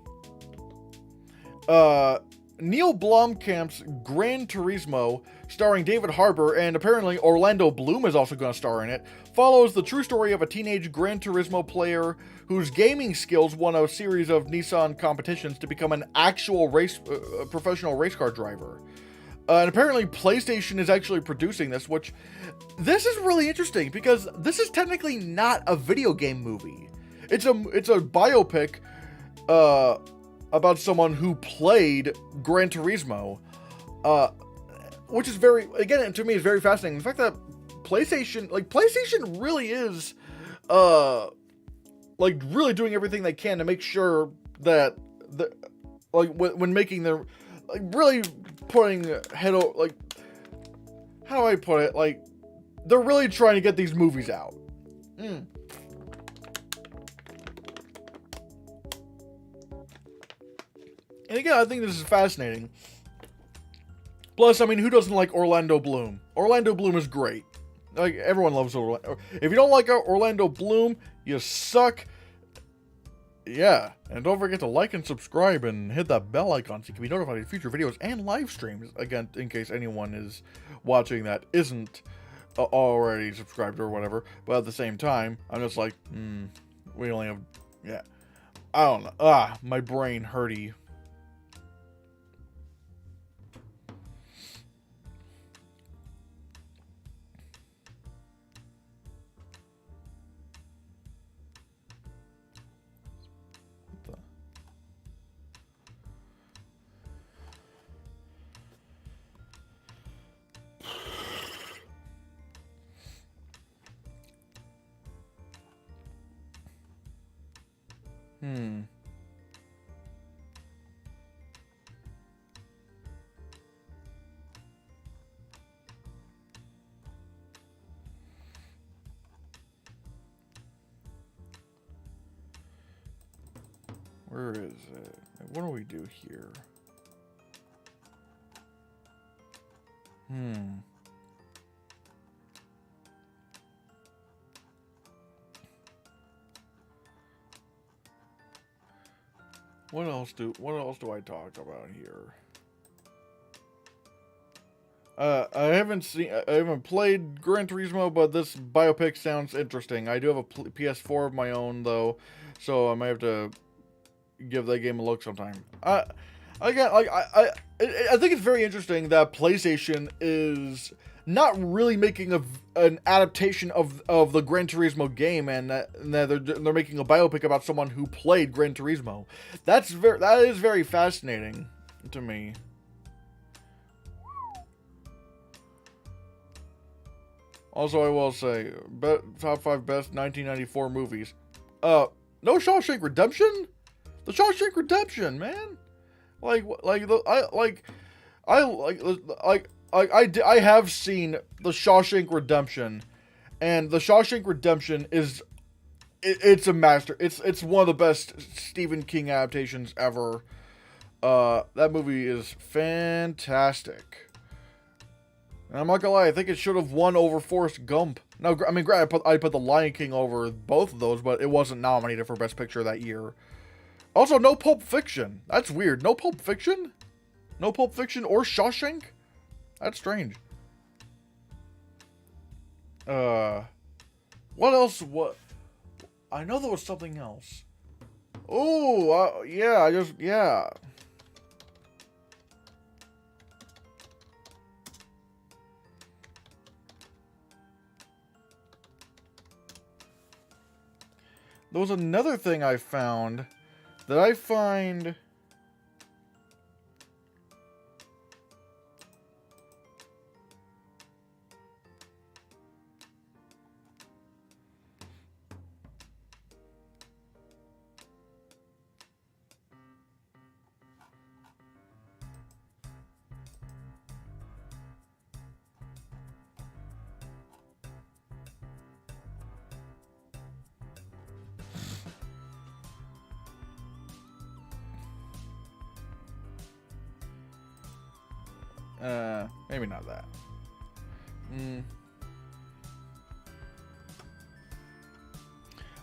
Neil Blomkamp's Gran Turismo, starring David Harbour, and apparently Orlando Bloom is also going to star in it, follows the true story of a teenage Gran Turismo player whose gaming skills won a series of Nissan competitions to become an actual professional race car driver. And apparently PlayStation is actually producing this, which this is really interesting because this is technically not a video game movie. It's a biopic about someone who played Gran Turismo, which is to me, is very fascinating. The fact that PlayStation really is, really doing everything they can to make sure that when making their, really putting how do I put it? They're really trying to get these movies out. And again, I think this is fascinating. Plus, I mean, who doesn't like Orlando Bloom? Orlando Bloom is great. Like, everyone loves Orlando. If you don't like Orlando Bloom, you suck. Yeah, and don't forget to like and subscribe and hit that bell icon so you can be notified of future videos and live streams. Again, in case anyone is watching that isn't already subscribed or whatever. But at the same time, I'm just like, we only have, yeah. I don't know. My brain hurty. Where is it? What do we do here? What else do I talk about here? I haven't played Gran Turismo, but this biopic sounds interesting. I do have a PS4 of my own though, so I might have to give that game a look sometime. I think it's very interesting that PlayStation is not really making an adaptation of the Gran Turismo game, and that they're making a biopic about someone who played Gran Turismo. That is very fascinating to me. Also, I will say, top 5 best 1994 movies. No Shawshank Redemption? The Shawshank Redemption, man. I have seen The Shawshank Redemption, and The Shawshank Redemption is it's a master. It's one of the best Stephen King adaptations ever. That movie is fantastic. And I'm not gonna lie, I think it should have won over Forrest Gump. Now, I mean, granted, I put The Lion King over both of those, but it wasn't nominated for Best Picture that year. Also, no Pulp Fiction. That's weird. No Pulp Fiction? No Pulp Fiction or Shawshank? That's strange. What else? What? I know there was something else. Oh, yeah, yeah. There was another thing I found that I find... maybe not that.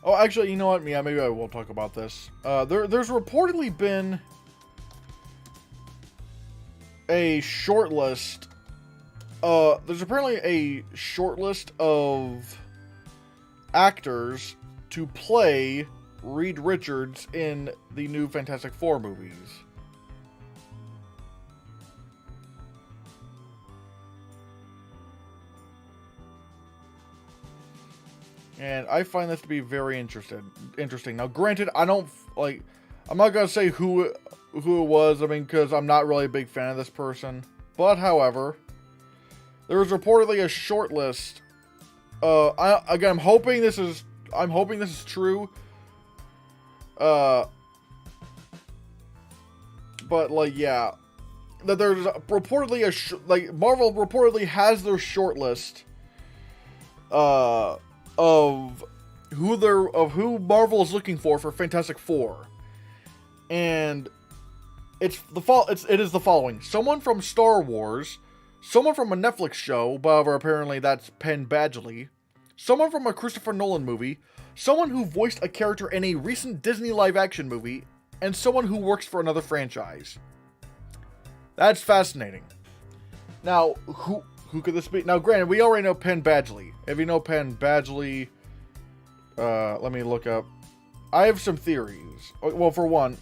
Oh, actually, you know what? Yeah, maybe I will talk about this. There's reportedly been a short list. There's apparently a short list of actors to play Reed Richards in the new Fantastic Four movies. And I find this to be very interesting. Now, granted, I'm not gonna say who it was. I mean, because I'm not really a big fan of this person. But, however, there was reportedly a short list. I'm hoping this is true. But yeah, that there's reportedly Marvel reportedly has their short list. Of who Marvel is looking for Fantastic Four, and it is the following: someone from Star Wars, someone from a Netflix show, however apparently that's Penn Badgley, someone from a Christopher Nolan movie, someone who voiced a character in a recent Disney live-action movie, and someone who works for another franchise. That's fascinating. Now, who could this be? Now, granted, we already know Penn Badgley. If you know Penn Badgley, let me look up. I have some theories. Well, for one,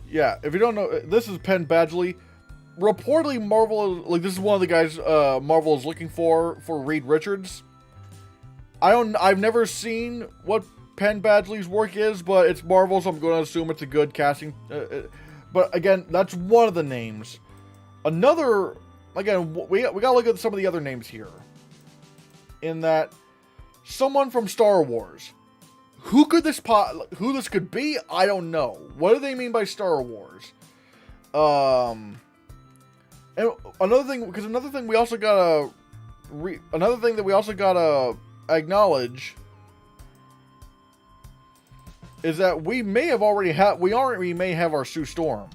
yeah, if you don't know, this is Penn Badgley. Reportedly, Marvel, this is one of the guys Marvel is looking for Reed Richards. I've never seen what Penn Badgley's work is, but it's Marvel, so I'm going to assume it's a good casting. But again, that's one of the names. Another, again, we got to look at some of the other names here. In that, someone from Star Wars. Who this could be? I don't know. What do they mean by Star Wars? And another thing we also gotta acknowledge is that we may have our Sue Storm,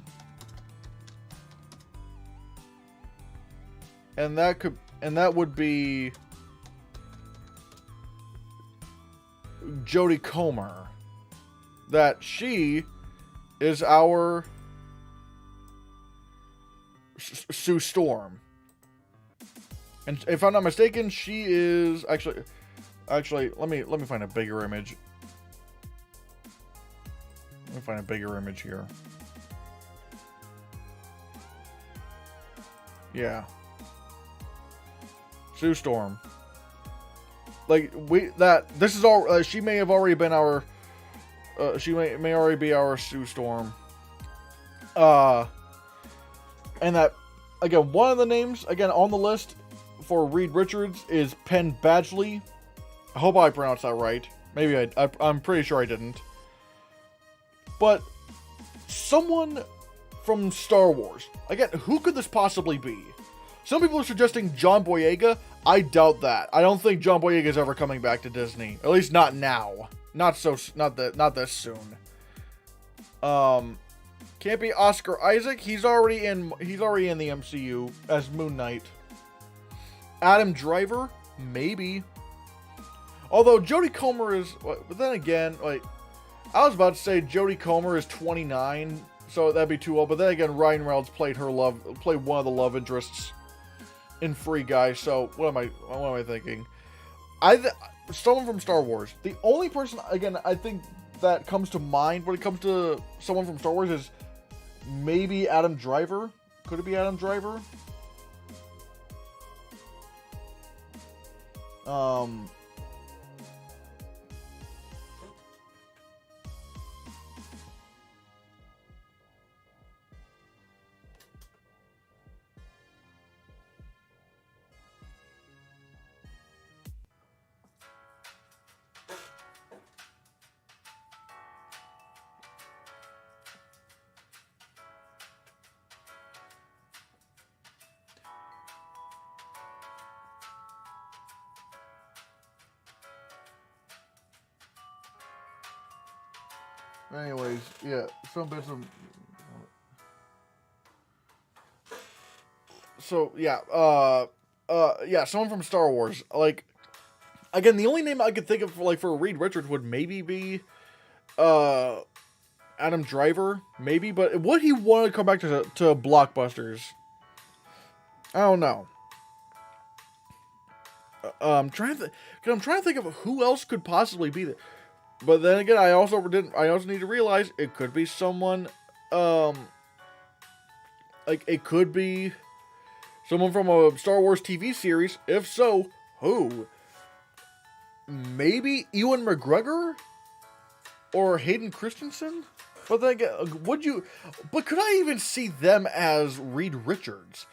and that would be Jodie Comer. That she is our Sue Storm, and if I'm not mistaken, she is actually. Let me find a bigger image. Let me find a bigger image here. Yeah. Sue Storm. This is all. She may have already been our. She may already be our Sue Storm. And that, again, one of the names again on the list for Reed Richards is Penn Badgley. I hope I pronounced that right. Maybe I'm pretty sure I didn't. But someone from Star Wars. Again, who could this possibly be? Some people are suggesting John Boyega. I doubt that. I don't think John Boyega is ever coming back to Disney. At least not now. Not this soon. Can't be Oscar Isaac. He's already in the MCU as Moon Knight. Adam Driver, maybe. Although Jodie Comer is, but then again, like I was about to say, Jodie Comer is 29, so that'd be too old. But then again, Ryan Reynolds played one of the love interests in Free Guy. So what am I thinking? Someone from Star Wars. The only person, again, I think that comes to mind when it comes to someone from Star Wars is maybe Adam Driver. Could it be Adam Driver? Anyways, yeah, some bits of. So yeah, yeah, someone from Star Wars. Like, again, the only name I could think of for Reed Richards would maybe be, Adam Driver, maybe. But would he want to come back to blockbusters? I don't know. I'm trying to think of who else could possibly be there. But then again, I also need to realize it could be someone, like it could be someone from a Star Wars TV series. If so, who? Maybe Ewan McGregor or Hayden Christensen. But then again, But could I even see them as Reed Richards?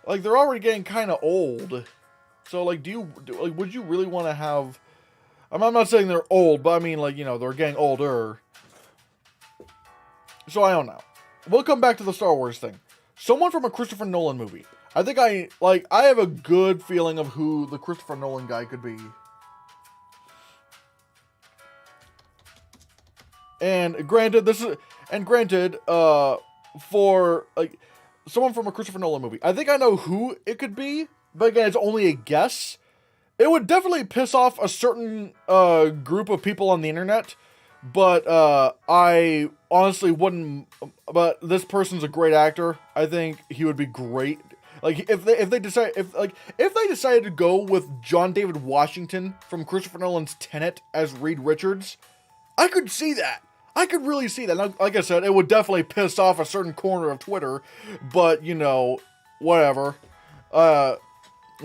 Like they're already getting kind of old. So like, would you really want to have? I'm not saying they're old, but I mean, like, they're getting older. So I don't know. We'll come back to the Star Wars thing. Someone from a Christopher Nolan movie. I think I have a good feeling of who the Christopher Nolan guy could be. And granted, for, like, someone from a Christopher Nolan movie. I think I know who it could be, but again, it's only a guess. It would definitely piss off a certain group of people on the internet, but I honestly wouldn't. But this person's a great actor. I think he would be great. Like if they decided to go with John David Washington from Christopher Nolan's Tenet as Reed Richards, I could see that. I could really see that. Now, like I said, it would definitely piss off a certain corner of Twitter, but whatever.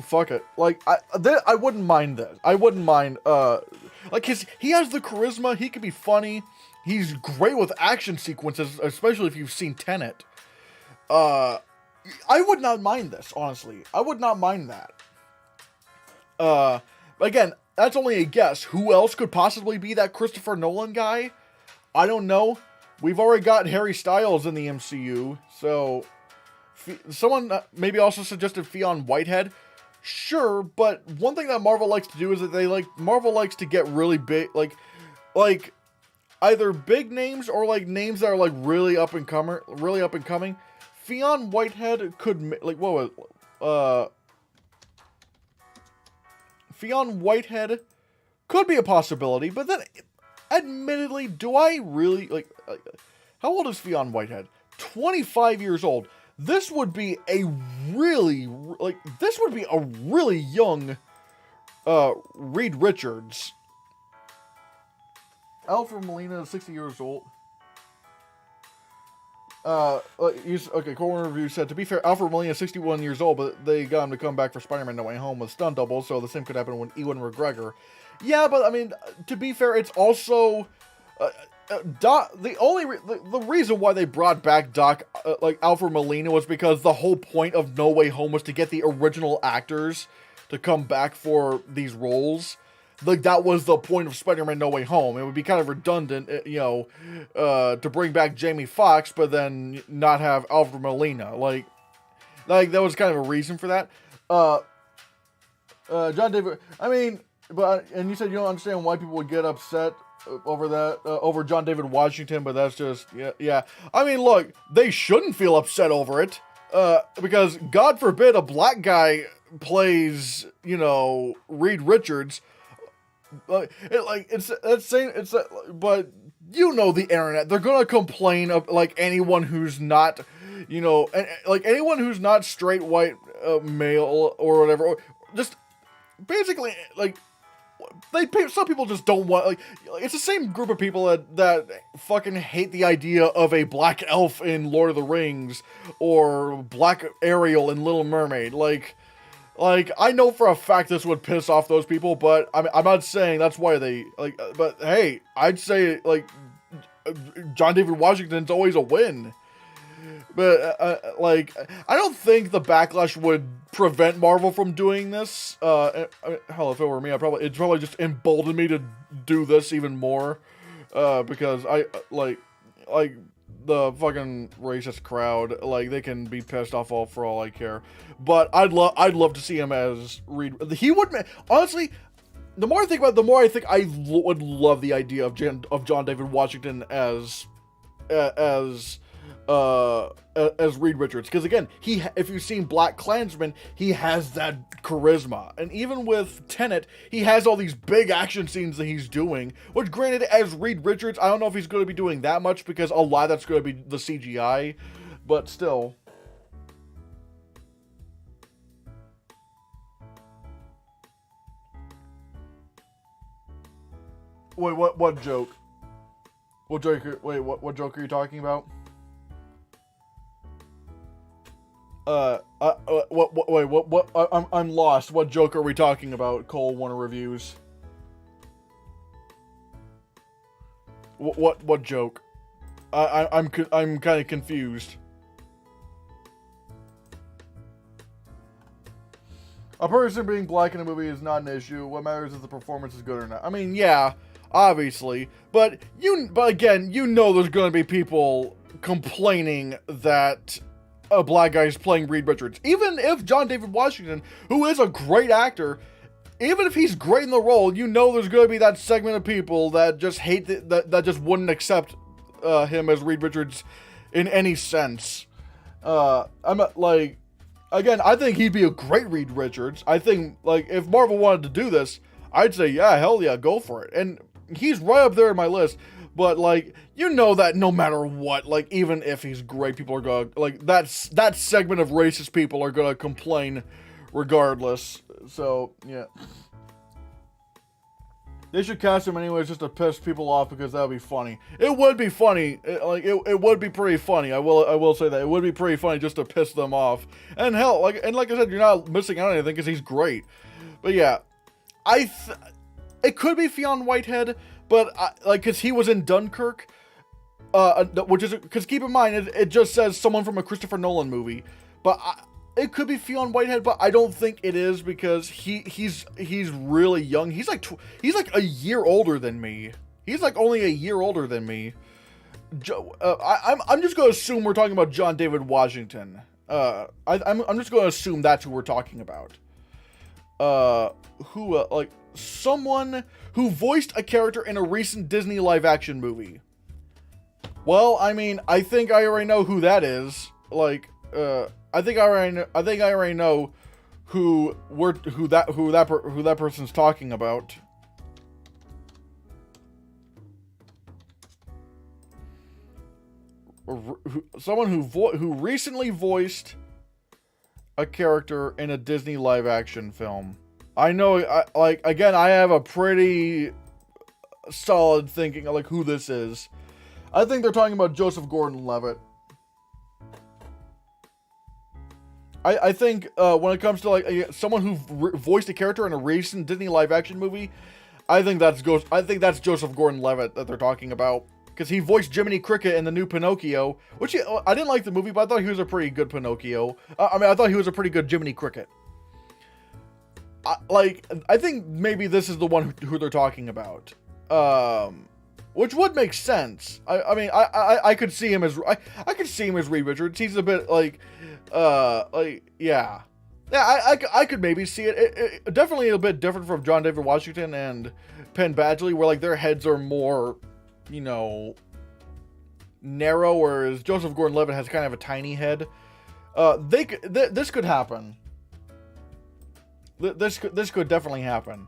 Fuck it. Like, I wouldn't mind that. I wouldn't mind, like, he has the charisma, he could be funny, he's great with action sequences, especially if you've seen Tenet. I would not mind this, honestly. I would not mind that. Again, that's only a guess. Who else could possibly be that Christopher Nolan guy? I don't know. We've already got Harry Styles in the MCU, so someone maybe also suggested Fionn Whitehead. Sure, but one thing that Marvel likes to do is that Marvel likes to get really big, like either big names or like names that are like really up and coming. Fionn Whitehead could Fionn Whitehead could be a possibility, but then, admittedly, do I really like how old is Fionn Whitehead? 25 years old. This would be a really young Reed Richards. Alfred Molina is 60 years old. Corner Review said, to be fair, Alfred Molina is 61 years old, but they got him to come back for Spider-Man No Way Home with stunt doubles, so the same could happen with Ewan McGregor. Yeah, but I mean, to be fair, it's also the reason why they brought back Alfred Molina was because the whole point of No Way Home was to get the original actors to come back for these roles. like that was the point of Spider-Man No Way Home. It would be kind of redundant, to bring back Jamie Foxx, but then not have Alfred Molina. Like that was kind of a reason for that. John David, I mean, and you said you don't understand why people would get upset over that, over John David Washington, but that's just, yeah. I mean, look, they shouldn't feel upset over it, because God forbid a black guy plays, Reed Richards. But you know the internet, they're gonna complain of, like, anyone who's not, anyone who's not straight white male or whatever, or just basically, like, some people just don't want, like, it's the same group of people that fucking hate the idea of a black elf in Lord of the Rings, or black Ariel in Little Mermaid. Like, I know for a fact this would piss off those people, but I'm not saying that's why they, like, but hey, I'd say, like, John David Washington's always a win. But, I don't think the backlash would prevent Marvel from doing this. Hell, if it were me, it'd probably just embolden me to do this even more. Because like, the fucking racist crowd, like, they can be pissed off for all I care. But I'd love to see him as Reed. He would, honestly, the more I think about it, the more I think I would love the idea of John David Washington as Reed Richards, because again, if you've seen Black Klansman, he has that charisma, and even with Tenet, he has all these big action scenes that he's doing, which, granted, as Reed Richards, I don't know if he's going to be doing that much, because a lot of that's going to be the CGI, but still. Wait, what joke? What joke? Wait, what joke are you talking about? What, I'm lost. What joke are we talking about, Cole Warner Reviews? What joke? I'm kind of confused. A person being black in a movie is not an issue. What matters is the performance is good or not. I mean, yeah, obviously, but again, there's gonna be people complaining that a black guy is playing Reed Richards. Even if John David Washington, who is a great actor, even if he's great in the role, there's going to be that segment of people that just hate that just wouldn't accept him as Reed Richards in any sense. I'm not, like, again, I think he'd be a great Reed Richards. I think, like, if Marvel wanted to do this, I'd say, yeah, hell yeah, go for it. And he's right up there in my list. But, like, that no matter what, like, even if he's great, people are gonna, like, that segment of racist people are gonna complain regardless. So, yeah. They should cast him anyways just to piss people off, because that would be funny. It would be funny. It would be pretty funny. I will say that. It would be pretty funny just to piss them off. And hell, like I said, you're not missing out on anything because he's great. But yeah, it could be Fionn Whitehead, but because he was in Dunkirk, which is, because keep in mind, it just says someone from a Christopher Nolan movie, but it could be Fionn Whitehead, but I don't think it is, because he's really young. He's like a year older than me. He's like only a year older than me. I'm just gonna assume we're talking about John David Washington. I'm just gonna assume that's who we're talking about. Like someone who voiced a character in a recent Disney live-action movie. Well, I mean, I think I already know who that is. Like, I think I already know who that person's talking about. Someone who recently voiced a character in a Disney live-action film. I know, again, I have a pretty solid thinking of, like, who this is. I think they're talking about Joseph Gordon-Levitt. I think when it comes to, like, someone who voiced a character in a recent Disney live-action movie, I think that's Joseph Gordon-Levitt that they're talking about, because he voiced Jiminy Cricket in the new Pinocchio, which I didn't like the movie, but I thought he was a pretty good Pinocchio. I thought he was a pretty good Jiminy Cricket. I think maybe this is the one who they're talking about. Which would make sense. I mean, I could see him as I could see him as Reed Richards. He's a bit yeah. I could maybe see it. Definitely a bit different from John David Washington and Penn Badgley, where like their heads are more, you know, narrow, whereas Joseph Gordon-Levitt has kind of a tiny head. This could happen. This could definitely happen.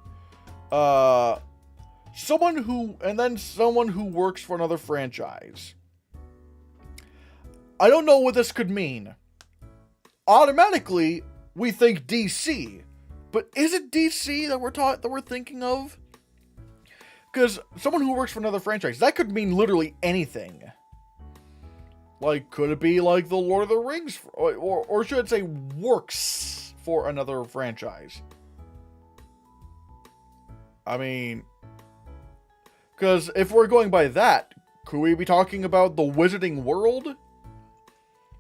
Someone who works for another franchise. I don't know what this could mean. Automatically, we think DC, but is it DC that we're thinking of? Because someone who works for another franchise, that could mean literally anything. Like, could it be like the Lord of the Rings, or should I say works for another franchise? I mean, because if we're going by that, could we be talking about the Wizarding World?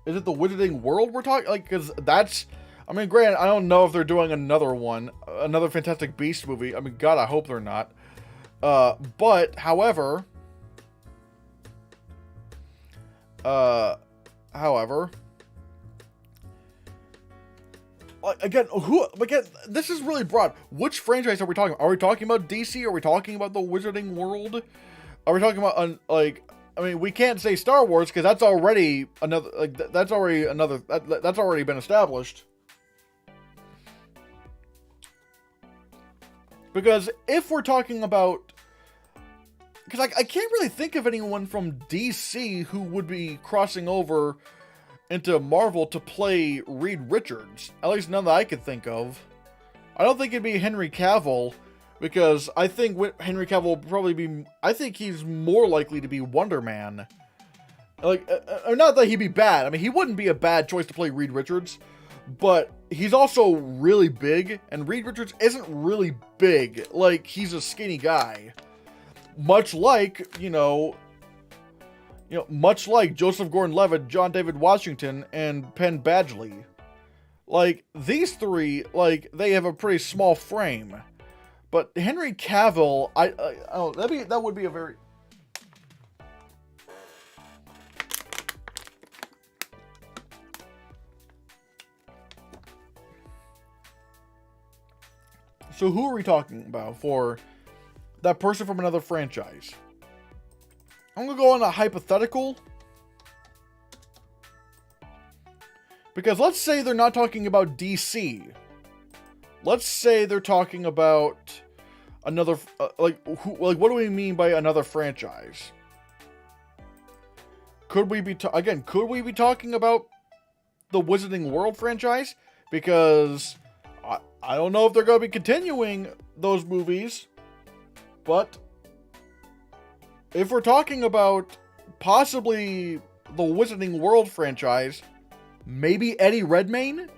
Is it the Wizarding World we're talking? Like, because that's, I mean, granted, I don't know if they're doing another one, another Fantastic Beasts movie. I mean, God, I hope they're not. But, however, again, this is really broad. Which franchise are we talking about? Are we talking about DC? Are we talking about the Wizarding World? Are we talking about, I mean, we can't say Star Wars because that's already another, that's already been established. Because if we're talking about, because I can't really think of anyone from DC who would be crossing over into Marvel to play Reed Richards. At least none that I could think of. I don't think it'd be Henry Cavill, because I think Henry Cavill will probably be, I think he's more likely to be Wonder Man. Like, not that he'd be bad. I mean, he wouldn't be a bad choice to play Reed Richards, but he's also really big, and Reed Richards isn't really big. Like, he's a skinny guy. Much like, much like Joseph Gordon-Levitt, John David Washington, and Penn Badgley. Like, these three, like, they have a pretty small frame. But Henry Cavill, that would be a very... So who are we talking about for that person from another franchise? I'm going to go on a hypothetical. Because let's say they're not talking about DC. Let's say they're talking about another, what do we mean by another franchise? Could we be, could we be talking about the Wizarding World franchise? Because I don't know if they're going to be continuing those movies, but if we're talking about possibly the Wizarding World franchise, maybe Eddie Redmayne?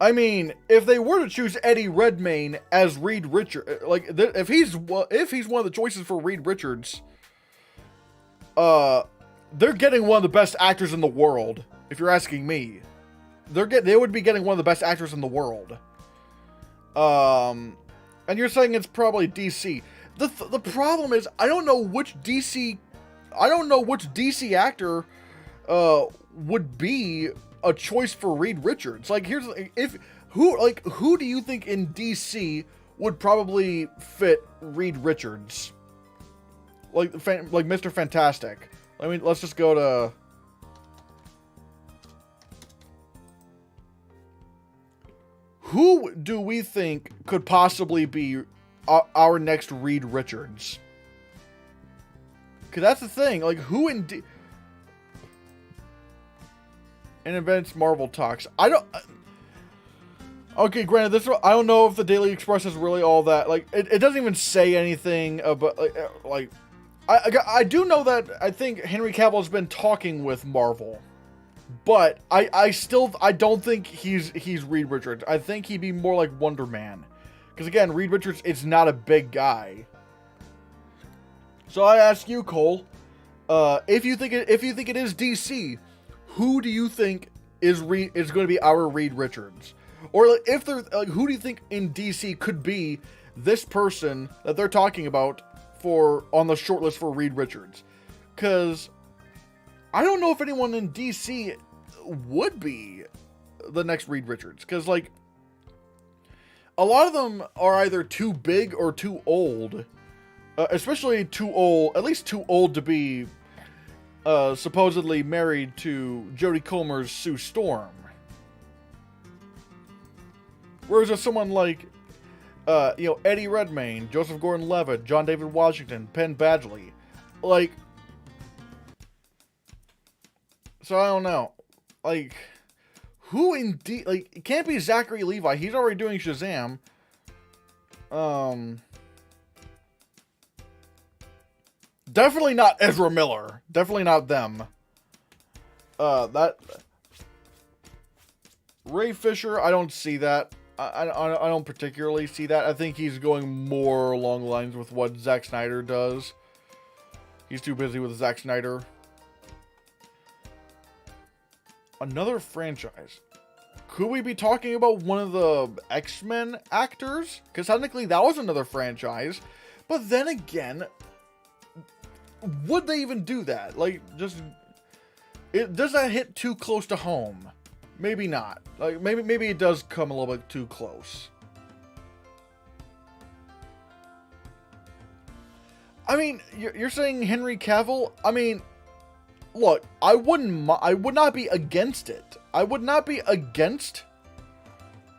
I mean, if they were to choose Eddie Redmayne as Reed Richards, if he's one of the choices for Reed Richards, they're getting one of the best actors in the world. If you're asking me, they would be getting one of the best actors in the world. And you're saying it's probably DC. The problem is I don't know which DC actor would be a choice for Reed Richards. Like, who do you think in DC would probably fit Reed Richards? Like Mr. Fantastic. Let's just go to... Who do we think could possibly be our next Reed Richards? Because that's the thing. Like, who in... In Advanced Marvel Talks. Okay, granted, I don't know if the Daily Express is really all that. Like, it doesn't even say anything about... I do know that I think Henry Cavill has been talking with Marvel. But I don't think he's Reed Richards. I think he'd be more like Wonder Man. Because again, Reed Richards is not a big guy. So I ask you, Cole, if you think it is DC, who do you think is going to be our Reed Richards? Or like, if they're like, who do you think in DC could be this person that they're talking about for on the shortlist for Reed Richards? Because I don't know if anyone in DC would be the next Reed Richards. Because like a lot of them are either too big or too old. Especially too old, at least too old to be supposedly married to Jodie Comer's Sue Storm. Whereas if someone like, Eddie Redmayne, Joseph Gordon-Levitt, John David Washington, Penn Badgley, like, so I don't know, like, who indeed, like, it can't be Zachary Levi, he's already doing Shazam. Definitely not Ezra Miller. Definitely not them. That Ray Fisher, I don't see that. I don't particularly see that. I think he's going more along the lines with what Zack Snyder does. He's too busy with Zack Snyder. Another franchise. Could we be talking about one of the X-Men actors? Because technically that was another franchise. But then again, would they even do that? Like, does that hit too close to home? Maybe not. Like, maybe it does come a little bit too close. I mean, you're saying Henry Cavill? I mean, look, I would not be against it. I would not be against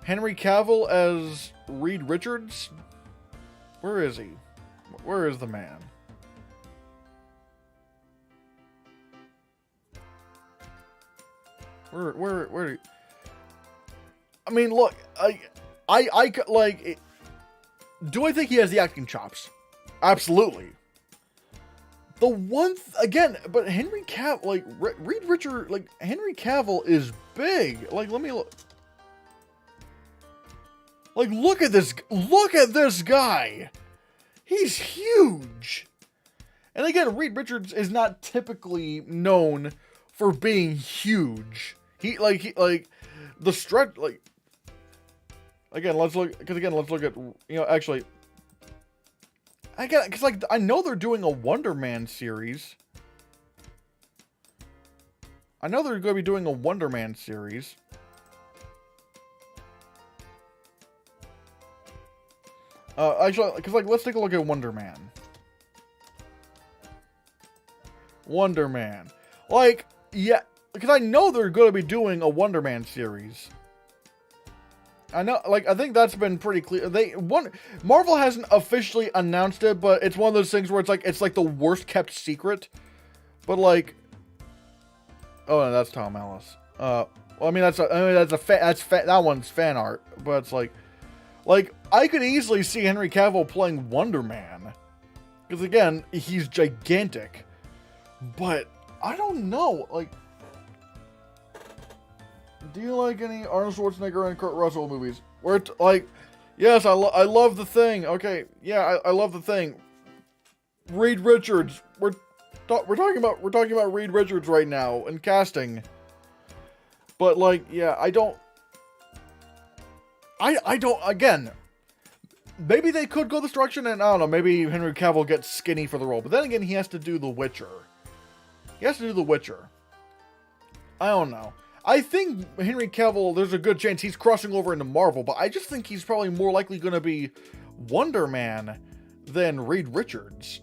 Henry Cavill as Reed Richards. Where is he? Where is the man? Where? I mean, look, I like. Do I think he has the acting chops? Absolutely. The one again, but Henry Cavill, like Reed Richards, like Henry Cavill is big. Like, let me look. Like, look at this. Look at this guy. He's huge. And again, Reed Richards is not typically known for being huge. He like the stretch, like, again, let's look at, actually, because like, I know they're doing a Wonder Man series. I know they're going to be doing a Wonder Man series. Actually, because like, let's take a look at Wonder Man. Wonder Man. Like, yeah, because I know they're going to be doing a Wonder Man series. I know, like, I think that's been pretty clear. Marvel hasn't officially announced it, but it's one of those things where it's like the worst kept secret. But like, oh, no, that's Tom Ellis. Well, I mean, that one's fan art, but it's like I could easily see Henry Cavill playing Wonder Man, because again, he's gigantic. But I don't know, like, do you like any Arnold Schwarzenegger and Kurt Russell movies? Where it's like, yes, I love The Thing. Okay, yeah, I love The Thing. Reed Richards. We're talking about Reed Richards right now and casting. But like, yeah, I don't. Again, maybe they could go this direction, and I don't know. Maybe Henry Cavill gets skinny for the role, but then again, he has to do The Witcher. I don't know. I think Henry Cavill, there's a good chance he's crossing over into Marvel, but I just think he's probably more likely going to be Wonder Man than Reed Richards.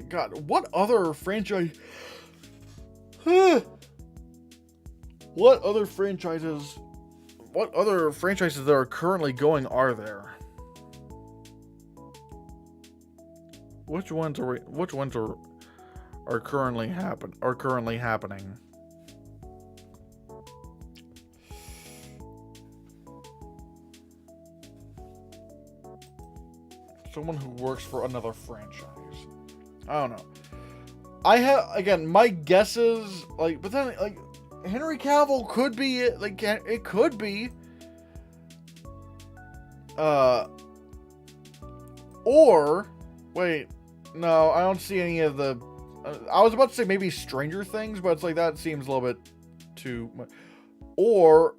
God, what other franchise... What other franchises that are currently going are there? Which ones are currently happening? Someone who works for another franchise. I don't know. I have, again, my guesses, like, but then, like, Henry Cavill could be it. Like, it could be. Or, wait, no, I don't see any of the. I was about to say maybe Stranger Things, but it's like that seems a little bit too much. Or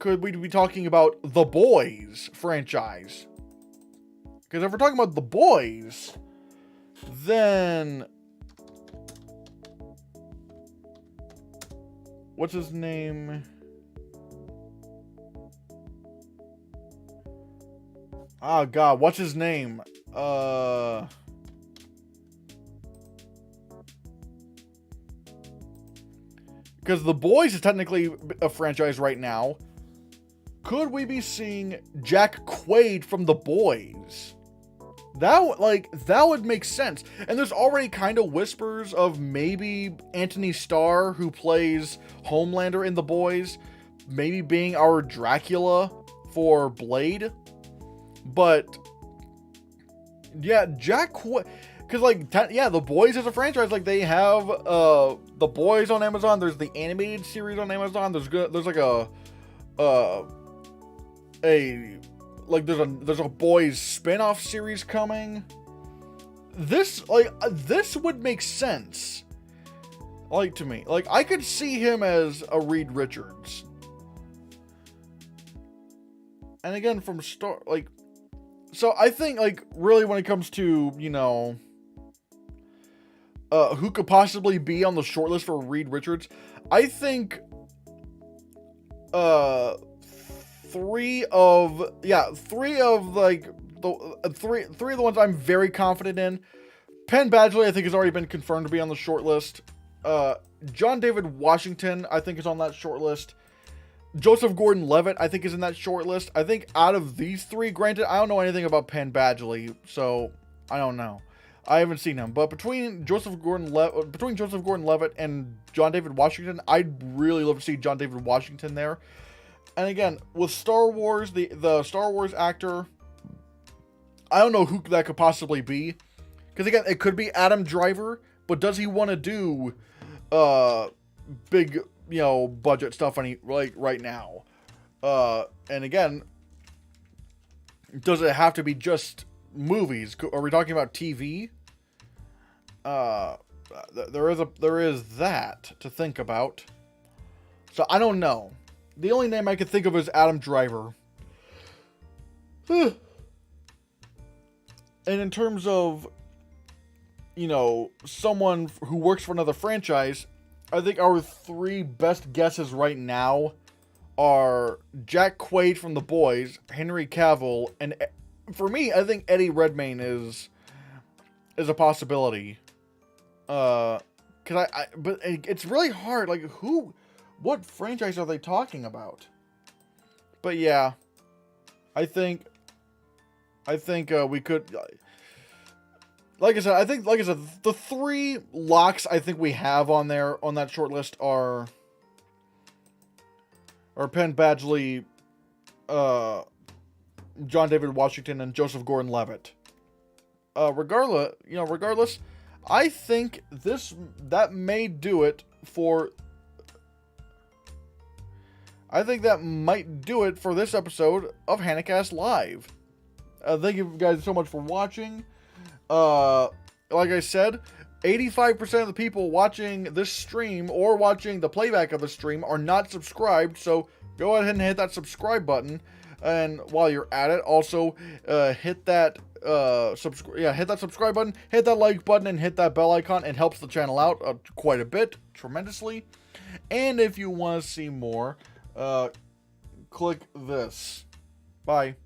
could we be talking about The Boys franchise? Because if we're talking about The Boys, then what's his name? Oh God, what's his name? Because The Boys is technically a franchise right now. Could we be seeing Jack Quaid from The Boys? That would make sense. And there's already kind of whispers of maybe Anthony Starr, who plays Homelander in The Boys, maybe being our Dracula for Blade. But yeah, Jack Quaid, because The Boys is a franchise. Like, they have The Boys on Amazon. There's the animated series on Amazon. There's like there's a Boys spin-off series coming. This would make sense. To me, I could see him as a Reed Richards. And again, from start, so I think, really when it comes to, who could possibly be on the shortlist for Reed Richards, I think, three of the ones I'm very confident in. Penn Badgley, I think, has already been confirmed to be on the shortlist. John David Washington, I think, is on that shortlist. Joseph Gordon-Levitt, I think, is in that shortlist. I think out of these three, granted, I don't know anything about Penn Badgley, so I don't know. I haven't seen him, but between Joseph Gordon-Levitt and John David Washington, I'd really love to see John David Washington there. And again, with Star Wars, the Star Wars actor, I don't know who that could possibly be. Because again, it could be Adam Driver, but does he want to do big, budget stuff right now? And again, does it have to be just movies? Are we talking about TV? There is that to think about. So I don't know. The only name I can think of is Adam Driver. And in terms of, someone who works for another franchise, I think our three best guesses right now are Jack Quaid from The Boys, Henry Cavill, and for me, I think Eddie Redmayne is a possibility. But it's really hard. What franchise are they talking about? But yeah, I think we could. Like I said, the three locks I think we have on that short list are Penn Badgley, John David Washington, and Joseph Gordon-Levitt. Regardless, I think that may do it for. I think that might do it for this episode of Hannahcast Live. Thank you guys so much for watching. Like I said, 85% of the people watching this stream or watching the playback of the stream are not subscribed, so go ahead and hit that subscribe button. And while you're at it, also hit that subscribe button, hit that like button, and hit that bell icon. It helps the channel out quite a bit, tremendously. And if you want to see more, click this. Bye.